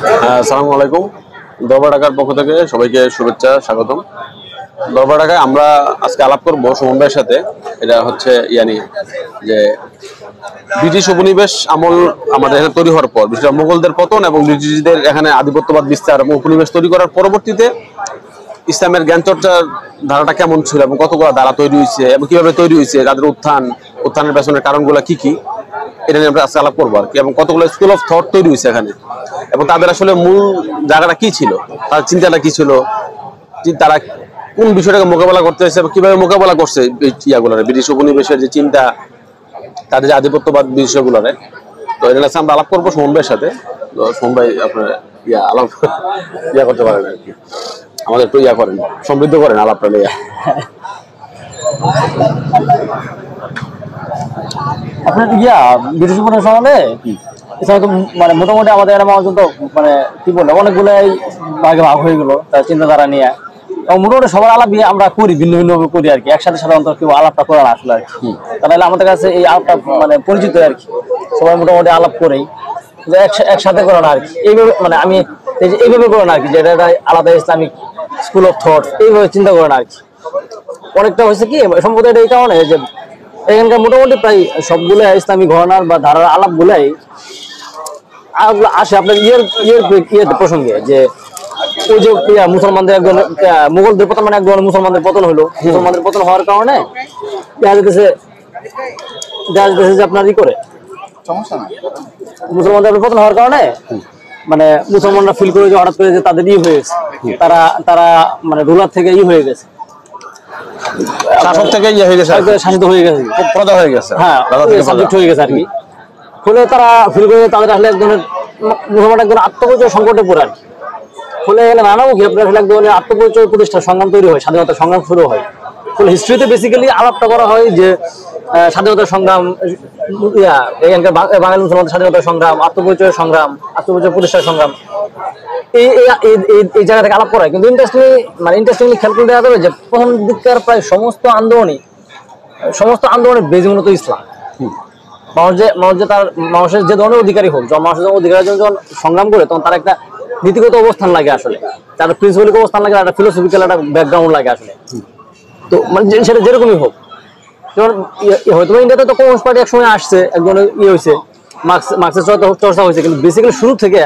আসসালামু আলাইকুম। দরবার ঢাকার পক্ষ থেকে সবাইকে শুভেচ্ছা, স্বাগতম। দরবার ঢাকায় আমরা আজকে আলাপ করবো সুমন ভাইয়ের সাথে। এটা হচ্ছে যে ব্রিটিশ উপনিবেশ আমল আমাদের এখানে তৈরি হওয়ার পর, বিশেষ করে মুঘলদের পতন এবং ব্রিটিশদের এখানে আধিপত্যবাদ বিস্তার এবং উপনিবেশ তৈরি করার পরবর্তীতে ইসলামের জ্ঞান চর্চার ধারাটা কেমন ছিল এবং কতগুলো ধারা তৈরি হয়েছে এবং কিভাবে তৈরি হয়েছে, তাদের উত্থানের পেছনের কারণগুলো কি কি, এটা নিয়ে আমরা আজকে আলাপ করবো আর কি। এবং কতগুলো স্কুল অফ থট তৈরি হয়েছে এখানে, এবং তাদের আসলে মূল জায়গাটা কি ছিল, তাদের চিন্তাটা কি ছিল, তারা কোন বিষয়টাকে মোকাবেলা করতে হয়েছে এবং কিভাবে মোকাবেলা করছে ইয়াগুলোরে, ব্রিটিশ উপনিবেশের যে চিন্তা, তাদের যে আধিপত্যবাদ বিষয়গুলোরে। তো এটা আমরা আলাপ করবো সুমন ভাইয়ের সাথে। তো সুমন ভাই আপনার আলাপ করতে পারেন আর কি, আমাদের একটু করেন, সমৃদ্ধ করেন আলাপটা নিয়ে। আপনার ব্রিটিশ উপনিবেশ আমলে এছাড়া তো মানে মোটামুটি আমাদের পর্যন্ত মানে কি বলবো অনেকগুলাই ভাগে ভাগ হয়ে গেল তার চিন্তাধারা নিয়ে, এবং মোটামুটি সবার আলাপ আমরা করি, ভিন্ন ভিন্ন ভাবে করি আর কি। একসাথে সাধারণত কেউ আলাপটা করা আসলে আর কি, তাহলে আমাদের কাছে এই আলাপটা মানে পরিচিত আর কি, সবাই মোটামুটি আলাপ করেই একসাথে করে না আর কি। এইভাবে মানে আমি এইভাবে করে না আর কি, যেটা আলাদা ইসলামিক স্কুল অফ থট এইভাবে চিন্তা করে না আর কি। অনেকটা হয়েছে কি সম্প্রদায়টা এই কারণে যে এখানকার মোটামুটি প্রায় সবগুলো ইসলামী ঘরানার বা ধারার আলাপ গুলাই আসে আপনার ইয়ের প্রসঙ্গে, যে ওই যে মুসলমানদের একজন মুঘলদের পতন মানে একজন মুসলমানদের পতন হলো, মুসলমানদের পতন হওয়ার কারণে দেখা যেতেছে যে আপনার করে মুসলমানদের পতন হওয়ার কারণে মানে মুসলমানরা ফিল করে যে হঠাৎ করে যে তাদের হয়ে গেছে, তারা মানে রুলার থেকে হয়ে গেছে, শাসক থেকে শাসিত হয়ে গেছে, প্রজা হয়ে গেছে, হ্যাঁ সাবজেক্ট হয়ে গেছে আর কি। ফলে তারা ফিল করে তাদের আসলে একজনের মুসলমান একজন আত্মপরিচয় সংকটে পড়ে আর কি। ফলে নানামুখী আপনার এক ধরনের আত্মপরিচয় প্রতিষ্ঠার সংগ্রাম তৈরি হয়, স্বাধীনতার সংগ্রাম শুরু হয়। ফলে হিস্ট্রিতে বেসিক্যালি আলাপটা করা হয় যে স্বাধীনতার সংগ্রাম, এখানকার বাঙালি মুসলমানদের স্বাধীনতার সংগ্রাম, আত্মপরিচয়ের সংগ্রাম, আত্মপরিচয় প্রতিষ্ঠার সংগ্রাম, এই জায়গা থেকে আলাপ করা হয়। কিন্তু ইন্টারেস্টিংলি খেয়াল করে দেখা যাবে যে প্রথম দিককার প্রায় সমস্ত আন্দোলনের বেজ মূলত ইসলাম। মানুষের যে ধরনের অধিকারী হোক, যখন মানুষের অধিকারের জন্য যখন সংগ্রাম করে, তখন তার একটা নীতিগত অবস্থান লাগে আসলে, তার প্রিন্সিপালিক অবস্থান লাগে, একটা ফিলোসফিক্যাল একটা ব্যাকগ্রাউন্ড লাগে আসলে। তো মানে সেটা যেরকমই হোক, যেমন হয়তো ইন্ডিয়াতে তো কমিউনিস্ট পার্টি একসময় আসছে, এক ধরনের হয়েছে, মার্ক্সের চর্চা হয়েছে, কিন্তু বেসিক্যালি শুরু থেকে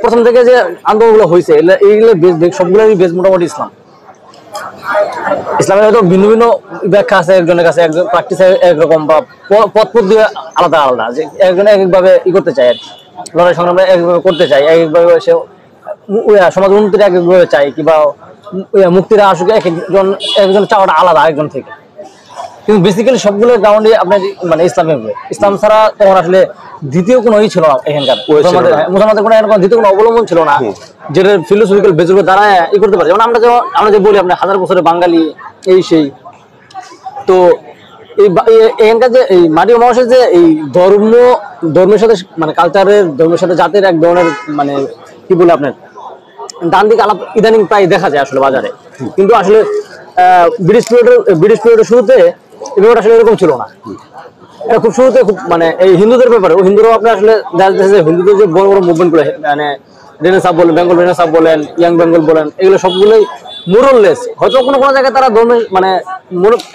প্রথম থেকে যে আন্দোলনগুলো হয়েছে এইগুলো সবগুলোরই বেশ মোটামুটি ইসলামের হয়তো ভিন্ন ভিন্ন ব্যাখ্যা আছে, একজনের কাছে একজন প্র্যাকটিস একরকম বা পথ দিয়ে আলাদা আলাদা, যে একজন একভাবে করতে চায় আর কি, লড়াই সংগ্রাম একভাবে করতে চায়, একভাবে সে সমাজ উন্নতির একভাবে চায়, কিংবা মুক্তির আসুক একজন চাওয়াটা আলাদা একজন থেকে। কিন্তু বেসিক্যালি সবগুলো গ্রাউন্ডে আপনার মানে ইসলাম ছাড়া তখন আসলে দ্বিতীয় কোনো ছিল না এখানকার মুসলমানদের কোনো এরকম দ্বিতীয় কোনো অবলম্বন ছিল না, যেটা ফিলোসফিক্যাল বেজের দ্বারা করতে পারে। যেমন আমরা যে বলি আপনার হাজার বছরের বাঙালি এই সেই, তো এখানকার যে এই মাটি মানুষের যে এই ধর্মের সাথে মানে ধর্মের সাথে জাতের এক ধরনের মানে কি বলে আপনার ডান দিকে আলাপ ইদানিং প্রায় দেখা যায় আসলে বাজারে। কিন্তু আসলে ব্রিটিশ পিরিয়ডের শুরুতে এই ব্যাপারটা আসলে এরকম ছিল না। এটা খুব শুরুতে খুব মানে এই হিন্দুদের ব্যাপারে, হিন্দুরাও আপনি আসলে হিন্দুদের যে বড় বড় মুভমেন্ট গুলো মানে রেনেসাঁ বলেন, বেঙ্গল রেনেসাঁ বলেন, ইয়াং বেঙ্গল বলেন, এগুলো সবগুলোই মোরলেস হয়তো কোনো কোনো জায়গায় তারা ধর্মের মানে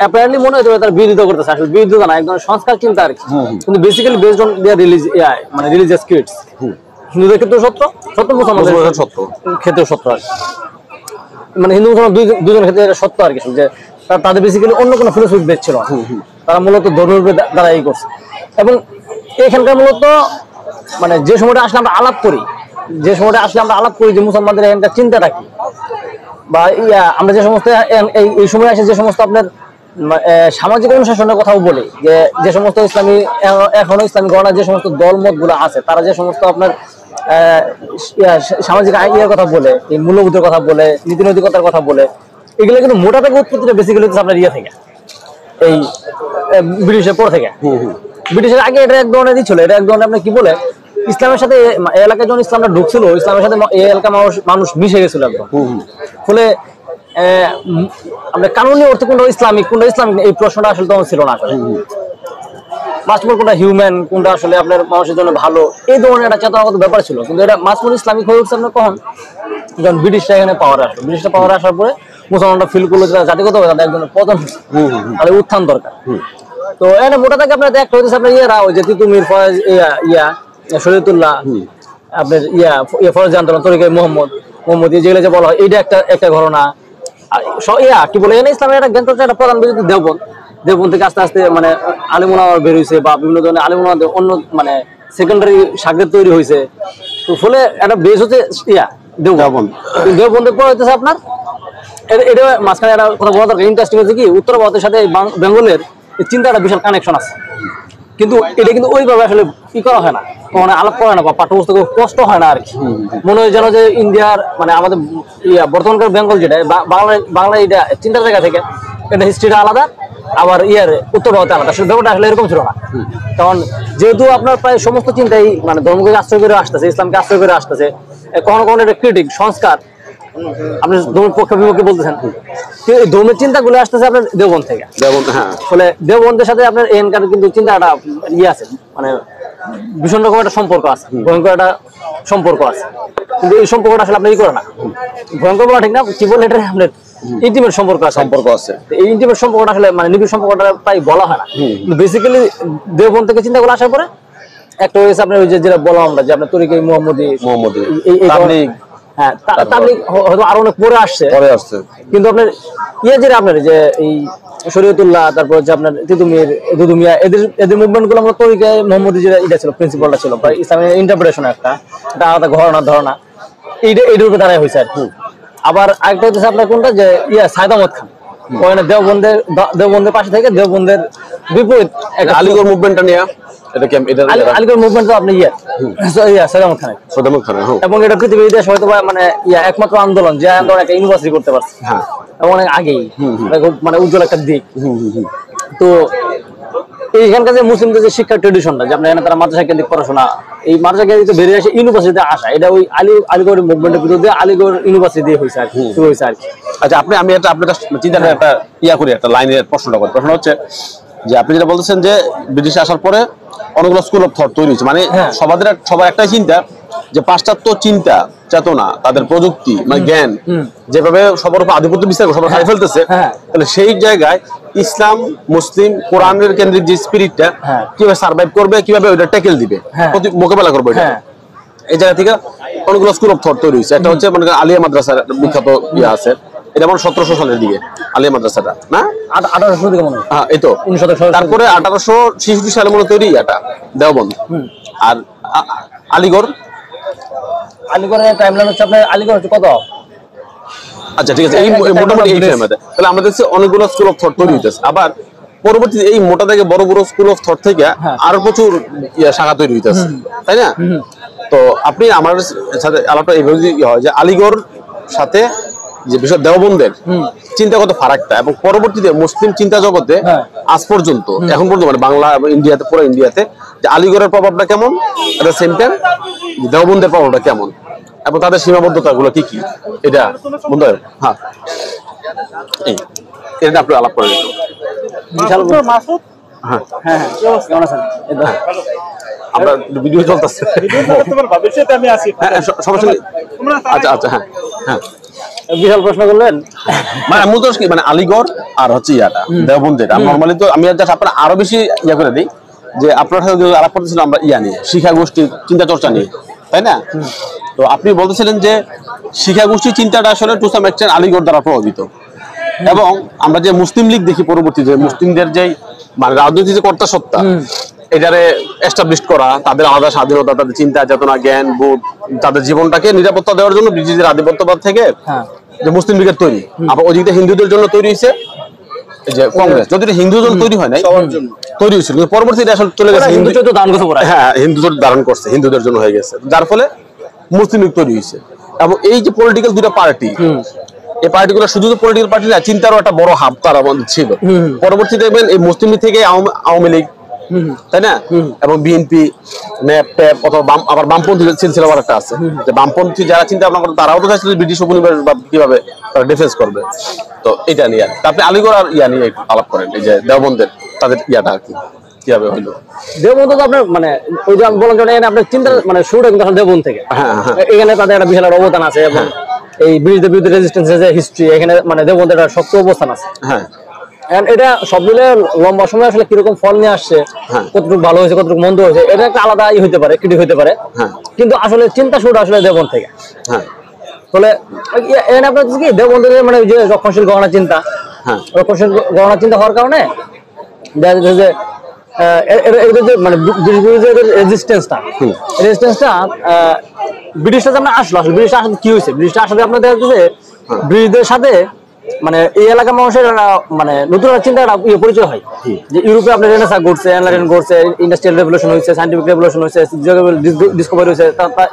অ্যাপারেন্টলি মনে হতে পারে তারা বিরোধিতা করতেছে, আসলে বিরোধিতা না, একদম সংস্কার চিন্তা আর কি। কিন্তু বেসিক্যালি বেসড অন দেয়ার মানে রিলিজিয়াস ক্রিয়েটস, হিন্দুদের ক্ষেত্রেও সত্য মুসলমানদের ক্ষেত্রেও সত্য আর কি। মানে হিন্দু মুসলমান দুজনের ক্ষেত্রে সত্য আর কি, যে তাদের বেসিক্যালি অন্য কোনো ফিলোসফি বেস ছিল না, তারা মূলত ধর্মের দ্বারা করছে। এবং এখানকার মূলত মানে যে সময়টা আসলে আমরা আলাপ করি যে মুসলমানদের এখানকার চিন্তাটা কি, বা আমরা যে সমস্ত এই সময় আসে যে সমস্ত আপনার সামাজিক অনুশাসনের কথাও বলে, যে সমস্ত এখনো ইসলামী গণনার যে সমস্ত দলমত গুলো আছে, তারা যে সমস্ত আপনার সামাজিক কথা বলে, এই মূল্যবোধের কথা বলে, নীতি নৈতিকতার কথা বলে, এগুলো কিন্তু মোটা থেকে উৎপত্তিটা বেসিক্যালি হচ্ছে আপনার থেকে এই ব্রিটিশের পর থেকে। ব্রিটিশের আগে এটা এক ধরনের ছিল, এটা এক ধরনের আপনার কি বলে ইসলামের সাথে এলাকায় যখন ইসলামটা ঢুকছিল, ইসলামের সাথে এই এলাকার মানুষ মিশে গেছিল একদম। ফলে আমরা কানুনি অর্থে কোনটা ইসলামিক এই প্রশ্নটা আসলে তখন ছিল না আসলে। মাসমুল কোনটা হিউম্যান, কোনটা আসলে আপনার মানুষের জন্য ভালো, এই ধরনের একটা চেতনাগত ব্যাপার ছিল। কিন্তু এটা মাসমুল ইসলামিক হয়ে উঠছে আপনার কখন, যখন ব্রিটিশরা এখানে পাওয়ারে আসলো। ব্রিটিশরা পাওয়ারে আসার পরে মুসলমানরা ফিল করলো যে জাতিগত তাদের একজনের পতন, তাদের উত্থান দরকার। তো এখানে মোটা থাকে আপনার একটা হচ্ছে আপনার ইয়েরা, ওই যে তিতুমির, ফয়েজ, শরীয়তুল্লাহ, আপনার ফরজ আন্দোলন, তরিকে মোহাম্মদ যেগুলো যে বলা হয়, এইটা একটা ঘটনা। কি বলে এখানে ইসলামের একটা জ্ঞান চর্চার একটা প্রধান বিষয় দেববন থেকে আস্তে আস্তে মানে আলিমুনা বের হয়েছে, বা বিভিন্ন ধরনের আলিমুনা অন্য মানে সেকেন্ডারি সাগরের তৈরি হয়েছে। তো ফলে একটা বেস হচ্ছে দেওবন্দের পরে হইতেছে আপনার এটা মাঝখানে একটা কথা বলা দরকার, ইন্টারেস্টিং হচ্ছে কি উত্তর ভারতের সাথে বেঙ্গলের চিন্তাটা বিশাল কানেকশন আছে, কিন্তু এটা কিন্তু ওইভাবে আসলে কি করা হয় না, মানে আলাপ করা হয় না, বা পাঠ্যপুস্তকে কষ্ট হয় না আর কি। মনে হয় যেন যে ইন্ডিয়ার মানে আমাদের বর্তমানকার বেঙ্গল যেটা বাংলা এটা চিন্তার জায়গা থেকে এটা হিস্ট্রিটা আলাদা, আবার উত্তর ভারতে আলাদা। আসলে ব্যাপারটা আসলে এরকম ছিল না, কারণ যেহেতু আপনার প্রায় সমস্ত চিন্তাই মানে ধর্মকে আশ্রয় করে আসতেছে, ইসলামকে আশ্রয় করে আসতেছে, কখনো কখনো এটা ক্রিটিক সংস্কার, আপনি ধর্মের পক্ষে বিপক্ষে বলতেছেন, এই ধর্মের চিন্তাগুলো আসতেছে আপনার দেওবন্দ থেকে। ফলে দেওবন্দের সাথে আপনার এনকার কিন্তু চিন্তাটা আছে, মানে ভীষণ রকম একটা সম্পর্ক আছে, ভয়ঙ্কর একটা সম্পর্ক আছে। কিন্তু এই সম্পর্কটা আসলে আপনি করে না, ভয়ঙ্কর বলা ঠিক না, কি বলে এটা আপনার ইন্টিমেট সম্পর্ক আছে। এই ইন্টিমেট সম্পর্কটা আসলে মানে নিবিড় সম্পর্কটা প্রায় বলা হয় না। বেসিক্যালি দেওবন্দ থেকে চিন্তাগুলো আসার পরে একটা হয়েছে আপনার ওই যে যেটা বললাম আমরা, যে আপনার তরিকে মোহাম্মদী, হ্যাঁ তাবলীগ হয়তো আরো অনেক পরে আসছে, কিন্তু আপনার যেটা আপনার যে এই শরীয়তুল্লাহ, তারপর হচ্ছে আপনার দুদুমিয়া, এদের মুভমেন্ট গুলো আমরা তরিকে মোহাম্মদী যেটা এটা ছিল, প্রিন্সিপালটা ছিল, বা ইসলামের ইন্টারপ্রিটেশন একটা আলাদা ঘটনা এইটার উপরে দাঁড়ায় হয়েছে আর কি। আবার আরেকটা হচ্ছে আপনার কোনটা, যে সাইদ আহমদ খান, ওখানে দেওবন্দের পাশে থেকে দেওবন্দের বিপরীত আলিগড় মুভমেন্টটা নিয়ে, আলিগড় মুভমেন্ট তো আপনি সাইদ আহমদ খানের, এবং এটা পৃথিবীর ইতিহাস হয়তো মানে একমাত্র আন্দোলন যে আন্দোলন একটা ইউনিভার্সিটি করতে পারছে, এবং অনেক আগেই, মানে উজ্জ্বল একটা দিক। তো এইখানকার যে মুসলিমদের যে শিক্ষার ট্রেডিশনটা, যে আপনার এখানে তারা মাদ্রাসা কেন্দ্রিক পড়াশোনা, এই মাদ্রাসা কেন্দ্রিক বেরিয়ে আসে ইউনিভার্সিটিতে আসা, এটা ওই আলিগড় মুভমেন্টের ভিতর দিয়ে আলিগড় ইউনিভার্সিটি দিয়ে হয়েছে আর কি, শুরু হয়েছে আর কি। আচ্ছা, আমি একটা আপনার চিন্তাটা একটা করি, একটা লাইনের প্রশ্নটা করি। প্রশ্ন হচ্ছে যে আপনি যেটা বলতেছেন যে ব্রিটিশ আসার পরে অনেকগুলো স্কুল অফ থট তৈরি হয়েছে, মানে সবার একটাই চিন্তা যে পাশ্চাত্য চিন্তা চেতনা, তাদের প্রযুক্তি মানে জ্ঞান যেভাবে সবার উপর আধিপত্য বিস্তার করে সবাই খাই ফেলতেছে, তাহলে সেই জায়গায় ইসলাম মুসলিম কোরআনের কেন্দ্রিক যে স্পিরিটটা কিভাবে সার্ভাইভ করবে, কিভাবে ওইটা ট্যাকেল দিবে, মোকাবেলা করবে, এই জায়গা থেকে অনেকগুলো স্কুল অফ থট তৈরি হয়েছে। একটা হচ্ছে মনে করেন আলিয়া মাদ্রাসার বিখ্যাত আছে, এটা মানে 1700 সালের দিকে আলিয়া মাদ্রাসাটা, না 1800 দিকে মনে হয়, হ্যাঁ এই তো 1900। তারপরে 1866 সালে মনে তৈরি এটা দেওবন্দ। আর আলিগড়ের টাইমলাইন হচ্ছে আপনার আলিগড় হচ্ছে কত, আচ্ছা ঠিক আছে, এই মোটামুটি এই টাইমে তাহলে আমাদের অনেকগুলো স্কুল অফ থট তৈরি হইতেছে। আবার পরবর্তীতে এই মোটা থেকে বড় বড় স্কুল অফ থট থেকে আরো প্রচুর শাখা তৈরি হইতেছে, তাই না? তো আপনি আমার সাথে আলাপটা এইভাবে হয় যে আলিগড় সাথে যে বিষয় দেওবন্দের চিন্তাগত ফারাকটা, এবং পরবর্তীতে মুসলিম চিন্তা জগতে আজ পর্যন্ত এখন পর্যন্ত মানে বাংলা এবং ইন্ডিয়াতে, পুরো ইন্ডিয়াতে যে আলিগড়ের প্রভাবটা কেমন, এট দ্য সেম টাইম দেওবন্দের প্রভাবটা কেমন, এবং তাদের সীমাবদ্ধতা গুলো কি কি, এটা বন্ধু এটা আপনি আলাপ করে আমরা ভিডিও চলতেছে, সমস্যা নেই। আচ্ছা আচ্ছা, হ্যাঁ হ্যাঁ, বিশাল প্রশ্ন করলেন। মানে আলিগড় আর হচ্ছে দেওবন্দের নরমালি তো আমি আপনার আরো বেশি করে দিই যে আপনার সাথে আলাপ করতেছিলাম আমরা নিয়ে, শিক্ষা গোষ্ঠীর চিন্তা চর্চা নিয়ে, তাই না? তো আপনি বলতেছিলেন যে শিক্ষা গোষ্ঠীর চিন্তাটা আসলে টু সাম এক্সটেন্ট আলিগড় দ্বারা প্রভাবিত, এবং আমরা যে মুসলিম লীগ দেখি পরবর্তীতে মুসলিমদের যে মানে রাজনৈতিক যে কর্তা সত্তা, এটারে এস্টাবলিশ করা, তাদের আলাদা স্বাধীনতা, তাদের চিন্তা চেতনা জ্ঞান বোধ, তাদের জীবনটাকে নিরাপত্তা দেওয়ার জন্য ব্রিটিশদের আধিপত্যবাদ থেকে যে মুসলিম লীগের তৈরি। আবার ওইদিকে হিন্দুদের জন্য তৈরি হয়েছে যে কংগ্রেস, যদি হিন্দুদের জন্য তৈরি হয় নাই, তৈরি হয়েছিল, কিন্তু পরবর্তীতে আসলে চলে গেছে হিন্দুদের ধারণ করছে, হিন্দুদের জন্য হয়ে গেছে, যার ফলে মুসলিম লীগ তৈরি হয়েছে। এবং এই যে পলিটিক্যাল দুটা পার্টি, এই পার্টিগুলো শুধু তো পলিটিক্যাল পার্টি না, চিন্তারও একটা বড় হাব তার মধ্যে ছিল। পরবর্তীতে দেখবেন এই মুসলিম লীগ থেকে আওয়ামী লীগ, তাই না, এবং বিএনপি, ন্যাপ ট্যাপ, অথবা আবার বামপন্থী সিলসিলা একটা আছে, যে বামপন্থী যারা চিন্তা ভাবনা করে তারাও তো চাইছিল ব্রিটিশ উপনিবেশ বা কিভাবে তারা ডিফেন্স করবে। তো এটা নিয়ে আপনি আলিগড় আর নিয়ে একটু আলাপ করেন, এই যে দেওবন্দের তাদের ইয়াটা আর কি। কিভাবে হইলো? দেওবন্ধ তো আপনার মানে ওই যে আমি বললাম যে আপনার চিন্তা মানে শুরুটা কিন্তু দেওবন্ধ থেকে। এখানে তাদের একটা বিশাল অবদান আছে এবং এই ব্রিটিশদের বিরুদ্ধে রেজিস্ট্যান্সের যে হিস্ট্রি এখানে মানে দেওবন্ধের একটা শক্ত অবস্থান আছে। এটা সব মিলে লম্বা সময় আসলে কিরকম ফল নিয়ে আসছে, কতটুকু ভালো হয়েছে কতটুকু মন্দ হয়েছে, এটা একটা আলাদা হইতে পারে, ক্রিটিক হইতে পারে, কিন্তু আসলে চিন্তা শুরুটা আসলে দেওবন্ধ থেকে। ফলে এখানে আপনার কি দেওবন্ধের মানে যে রক্ষণশীল গণনা চিন্তা, রক্ষণশীল গণনা চিন্তা হওয়ার কারণে দেখা যাচ্ছে যে মানে রেজিস্ট্যান্সটা ব্রিটিশরা যেমন আসলো, আসলে ব্রিটিশ আসলে কি হয়েছে, ব্রিটিশরা আসলে আপনার দেখা যাচ্ছে ব্রিটিশদের সাথে মানে এই এলাকার মানুষের মানে নতুন চিন্তা পরিচয় হয় যে ইউরোপে আপনার রেনেসাঁ ঘটছে, এনলাইটেনমেন্ট ঘটছে, ইন্ডাস্ট্রিয়াল রেভলিউশন হয়েছে, সায়েন্টিফিক রেভলিউশন হয়েছে, জিওগ্রাফিক্যাল ডিসকভারি হয়েছে,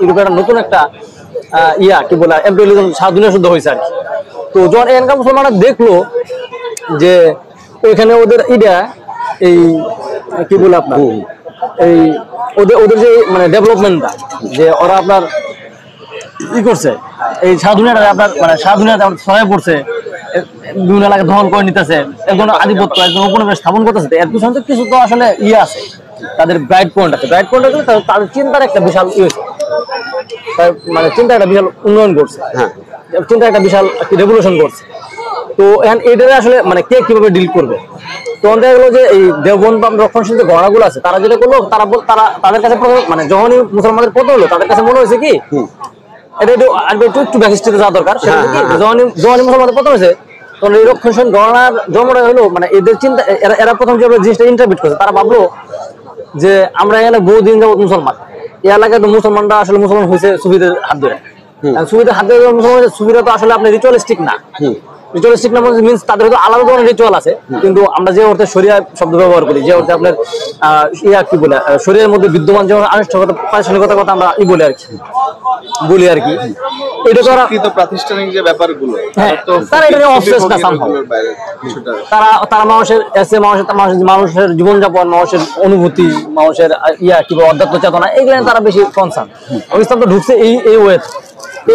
ইউরোপের নতুন একটা কি বলে এম্পিরিয়ালিজম সারা দুনিয়া শুদ্ধ হয়েছে আর কি। তো যখন এখানকার মুসলমানরা দেখলো যে ওইখানে ওদের এই কি বলে আপনার এই ওদের যে মানে ডেভেলপমেন্টটা যে ওরা আপনার করছে এই সারা দুনিয়াটা আপনার মানে সারা দুনিয়াতে ছড়ায় পড়ছে, বিভিন্ন এলাকা দখল করে নিতেছে, একজন আধিপত্য একজন উপনিবেশ স্থাপন করতেছে, এর পিছনে কিছু তো আসলে আছে, তাদের ব্রাইট পয়েন্ট আছে, ব্রাইট পয়েন্ট আছে তাদের চিন্তার একটা বিশাল মানে চিন্তা একটা বিশাল উন্নয়ন করছে, চিন্তা একটা বিশাল রেভলিউশন করছে। তো এখন এটারে আসলে মানে কে কিভাবে ডিল করবে, তো দেখা গেলো যে এই দেওবন্ধ বা রক্ষণশীল যে গণনাগুলো আছে তারা যেটা করলো তাদের কাছে মানে যখনই মুসলমানদের পতন হলো তাদের কাছে মনে হয়েছে কি এটা একটু ব্যাকস্ট্রিতে যাওয়া দরকার, যখনই মুসলমানদের পতন হয়েছে তখন এই রক্ষণশীল গণনার জন্মটা হলো মানে এদের চিন্তা, এরা প্রথম যে জিনিসটা ইন্টারপ্রিট করছে, তারা ভাবলো যে আমরা এখানে বহুদিন যাবত মুসলমান, এই এলাকায় তো মুসলমানরা আসলে মুসলমান হয়েছে সুফিদের হাত ধরে, সুফিদের হাত ধরে মুসলমান, সুফিরা তো আসলে আপনার রিচুয়ালিস্টিক না, রিচুয়ালিস্টিক না মিন্স তাদের হয়তো আলাদা ধরনের রিচুয়াল আছে, কিন্তু আমরা যে অর্থে শরিয়া শব্দ ব্যবহার করি, যে অর্থে আপনার কি বলে শরীরের মধ্যে বিদ্যমান যেমন আনুষ্ঠানিকতা প্রাতিষ্ঠানিকতার কথা আমরা বলি আর কি, এটা তো প্রাতিষ্ঠানিক যে ব্যাপারগুলো তারা এটা অবসেস না সামহাউ, তারা মানুষের জীবনযাপন, মানুষের অনুভূতি, মানুষের কি বলে অধ্যাত্ম চেতনা, এগুলো তারা বেশি কনসার্ন। ইসলাম তো ঢুকছে এই ওয়েতে,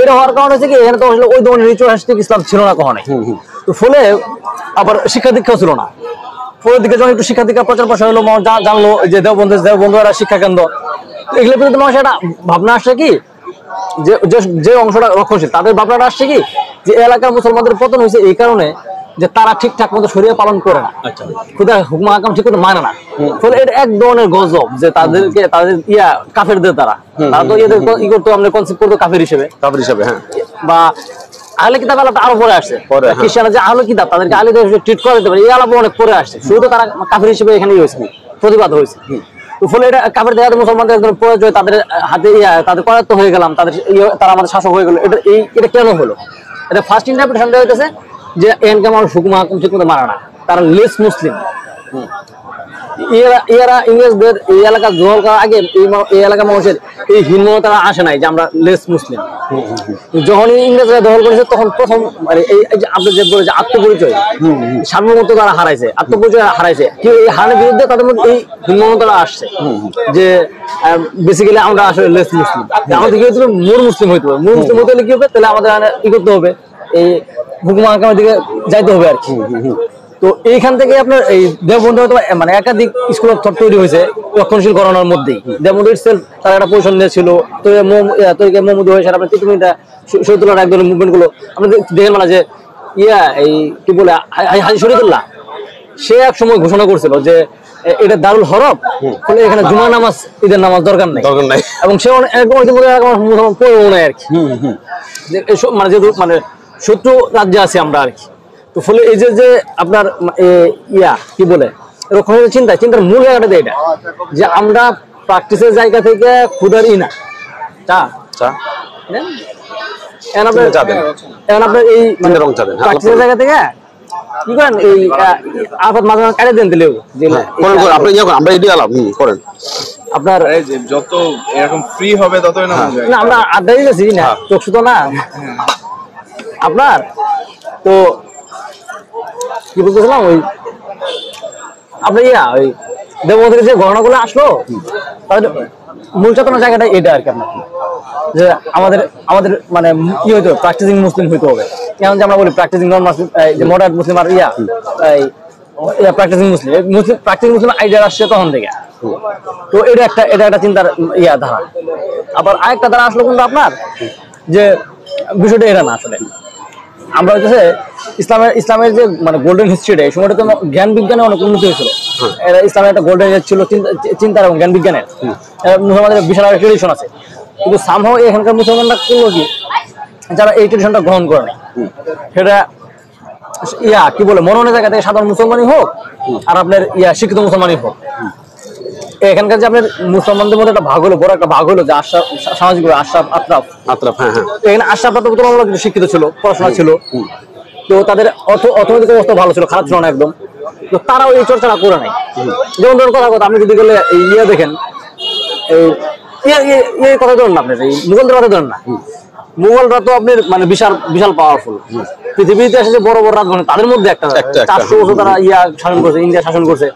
এটা হওয়ার কারণে হচ্ছে কি এখানে তো আসলে ওই ধরনের রিচুয়ালিস্টিক ইসলাম ছিল না কখনোই, তো ফলে আবার শিক্ষা দীক্ষাও ছিল না, ফলের দিকে যখন একটু শিক্ষা দীক্ষা প্রচার প্রসার হলো, মানুষ জানলো যে দেওবন্ধ এরা শিক্ষা কেন্দ্র, এগুলো কিন্তু মানুষের একটা ভাবনা আসছে কি যে অংশটা রক্ষণশীল তাদের ভাবনাটা আসছে কি যে এলাকার মুসলমানদের পতন হয়েছে এই কারণে যে তারা ঠিকঠাক মতো শরিয়া পালন করে না, খুদার হুকুম আহকাম ঠিক মতো মানে না, ফলে এটা এক ধরনের গজব যে তাদেরকে তাদের কাফেরদের তারা তো এদের করতো আমরা কনসেপ্ট করতো কাফের হিসেবে বা আহলে কিতাব আলাদা আরো পরে আসছে, খ্রিস্টানরা যে আহলে কিতাব তাদেরকে আহলে ট্রিট করা যেতে পারে, এই আলাপ অনেক পরে আসছে, শুধু তো তারা কাফের হিসেবে এখানে হয়েছে, প্রতিবাদ হয়েছে। তো ফলে এটা কাফের দেখা মুসলমানদের একজন পরাজয়, তাদের হাতে তাদের পরাস্ত হয়ে গেলাম, তারা আমাদের শাসক হয়ে গেল, এটা কেন হলো, এটা ফার্স্ট ইন্টারপ্রিটেশন দেওয়া হইতেছে যে এখানকার মানুষ হুকুম হাকুম ঠিক মতো মানা না, তারা লেস মুসলিম, এরা ইংরেজদের এই এলাকা দখল করার আগে এই এলাকার মানুষের এই হীনমনতা আসে নাই যে আমরা লেস মুসলিম, যখন ইংরেজরা দখল করেছে তখন প্রথম মানে এই যে আপনি যে বলে যে আত্মপরিচয় সার্বভৌমত্ব তারা হারাইছে, আত্মপরিচয় হারাইছে, কি এই হারানোর বিরুদ্ধে তাদের মধ্যে এই হীনমনতা আসছে যে বেসিক্যালি আমরা আসলে লেস মুসলিম, আমাদের কি হতে হবে মোর মুসলিম হইতে হবে, মোর মুসলিম হতে হলে কি হবে তাহলে আমাদের ই করতে হবে এই হুকুম হাকামের দিকে যাইতে হবে আর কি। তো এইখান থেকে আপনার এই দেওবন্ধ মানে একাধিক স্কুল অফ থট তৈরি হয়েছে রক্ষণশীল গণনার মধ্যেই, দেওবন্ধ ইটসেলফ তার একটা পজিশন নিয়েছিল, তরিকা মোহাম্মদ ওয়াইসের আপনার তিতুমিরটা শহীদুল্লাহর এক ধরনের মুভমেন্ট গুলো আমরা দেখেন না যে এই কি বলে হাজী শরীফুল্লাহ সে এক সময় ঘোষণা করছিল যে এটা দারুল হরফ, ফলে এখানে জুমা নামাজ ঈদের নামাজ দরকার নাই, এবং সে মুসলমান পড়বো না আর কি, মানে যেহেতু মানে শত্রু রাজ্যে আছে আমরা আর কি। তো ফলে এই যে আপনার কি বলে রক্ষণশীল চিন্তার মূল জায়গাটা এটা যে আমরা প্র্যাকটিসের জায়গা থেকে খুদার না আপনার এই প্র্যাকটিসের জায়গা থেকে কি করেন এই আপাত মাঝে মাঝে কাটে দেন দিলেও আপনার যত এরকম ফ্রি হবে ততই না আমরা আড্ডা দিতেছি না চোখসু তো না আপনার, তো কি বলতেছিলাম ওই আপনার ওই দেওবন্ধের যে গণনাগুলো আসলো তাদের মূল চেতনার জায়গাটা এটা আর কি, আপনার যে আমাদের মানে কি হইতো প্র্যাকটিসিং মুসলিম হইতে হবে, যেমন যে আমরা বলি প্র্যাকটিসিং নন মুসলিম, যে মডারেট মুসলিম আর এই practising Muslim practising Muslim idea আসছে তখন থেকে। তো এটা একটা চিন্তার ধারা। আবার আরেকটা ধারা আসলো কিন্তু আপনার যে বিষয়টা এটা না, আসলে আমরা হচ্ছে ইসলামের যে মানে গোল্ডেন হিস্ট্রিটা, এই সময়টা তো জ্ঞান বিজ্ঞানে অনেক উন্নতি হয়েছিল। এটা ইসলামের একটা গোল্ডেন এজ ছিল চিন্তার এবং জ্ঞান বিজ্ঞানের। মুসলমানদের বিশাল একটা ট্রেডিশন আছে, কিন্তু সামহাও এখানকার মুসলমানরা করলো কি, যারা এই ট্রেডিশনটা গ্রহণ করে নাই, সেটা কি বলে মনে জায়গা থেকে সাধারণ মুসলমানই হোক আর আপনার শিক্ষিত মুসলমানই হোক, এখানকার যে আপনার মুসলমানদের মধ্যে একটা ভাগ হলো, বড় একটা ভাগ হলো যে আশরাফ, সামাজিক আশরাফ আতরাফ। এখানে আশরাফ আতরাফ তুলনামূলক শিক্ষিত ছিল, পড়াশোনা ছিল, তো তাদের অর্থনৈতিক অবস্থা ভালো ছিল, খারাপ ছিল না একদম। তো তারাও এই চর্চাটা করে নাই। যেমন ধরুন কথা আপনি যদি গেলে দেখেন, এই কথা ধরেন না, আপনার এই মুঘলদের কথা ধরেন না, মুঘলরা তো আপনার মানে বিশাল বিশাল পাওয়ারফুল, পৃথিবীর ইতিহাসে যে বড় বড় রাজ তাদের মধ্যে একটা 400 বছর তারা শাসন করছে, ইন্ডিয়া শাসন করছে।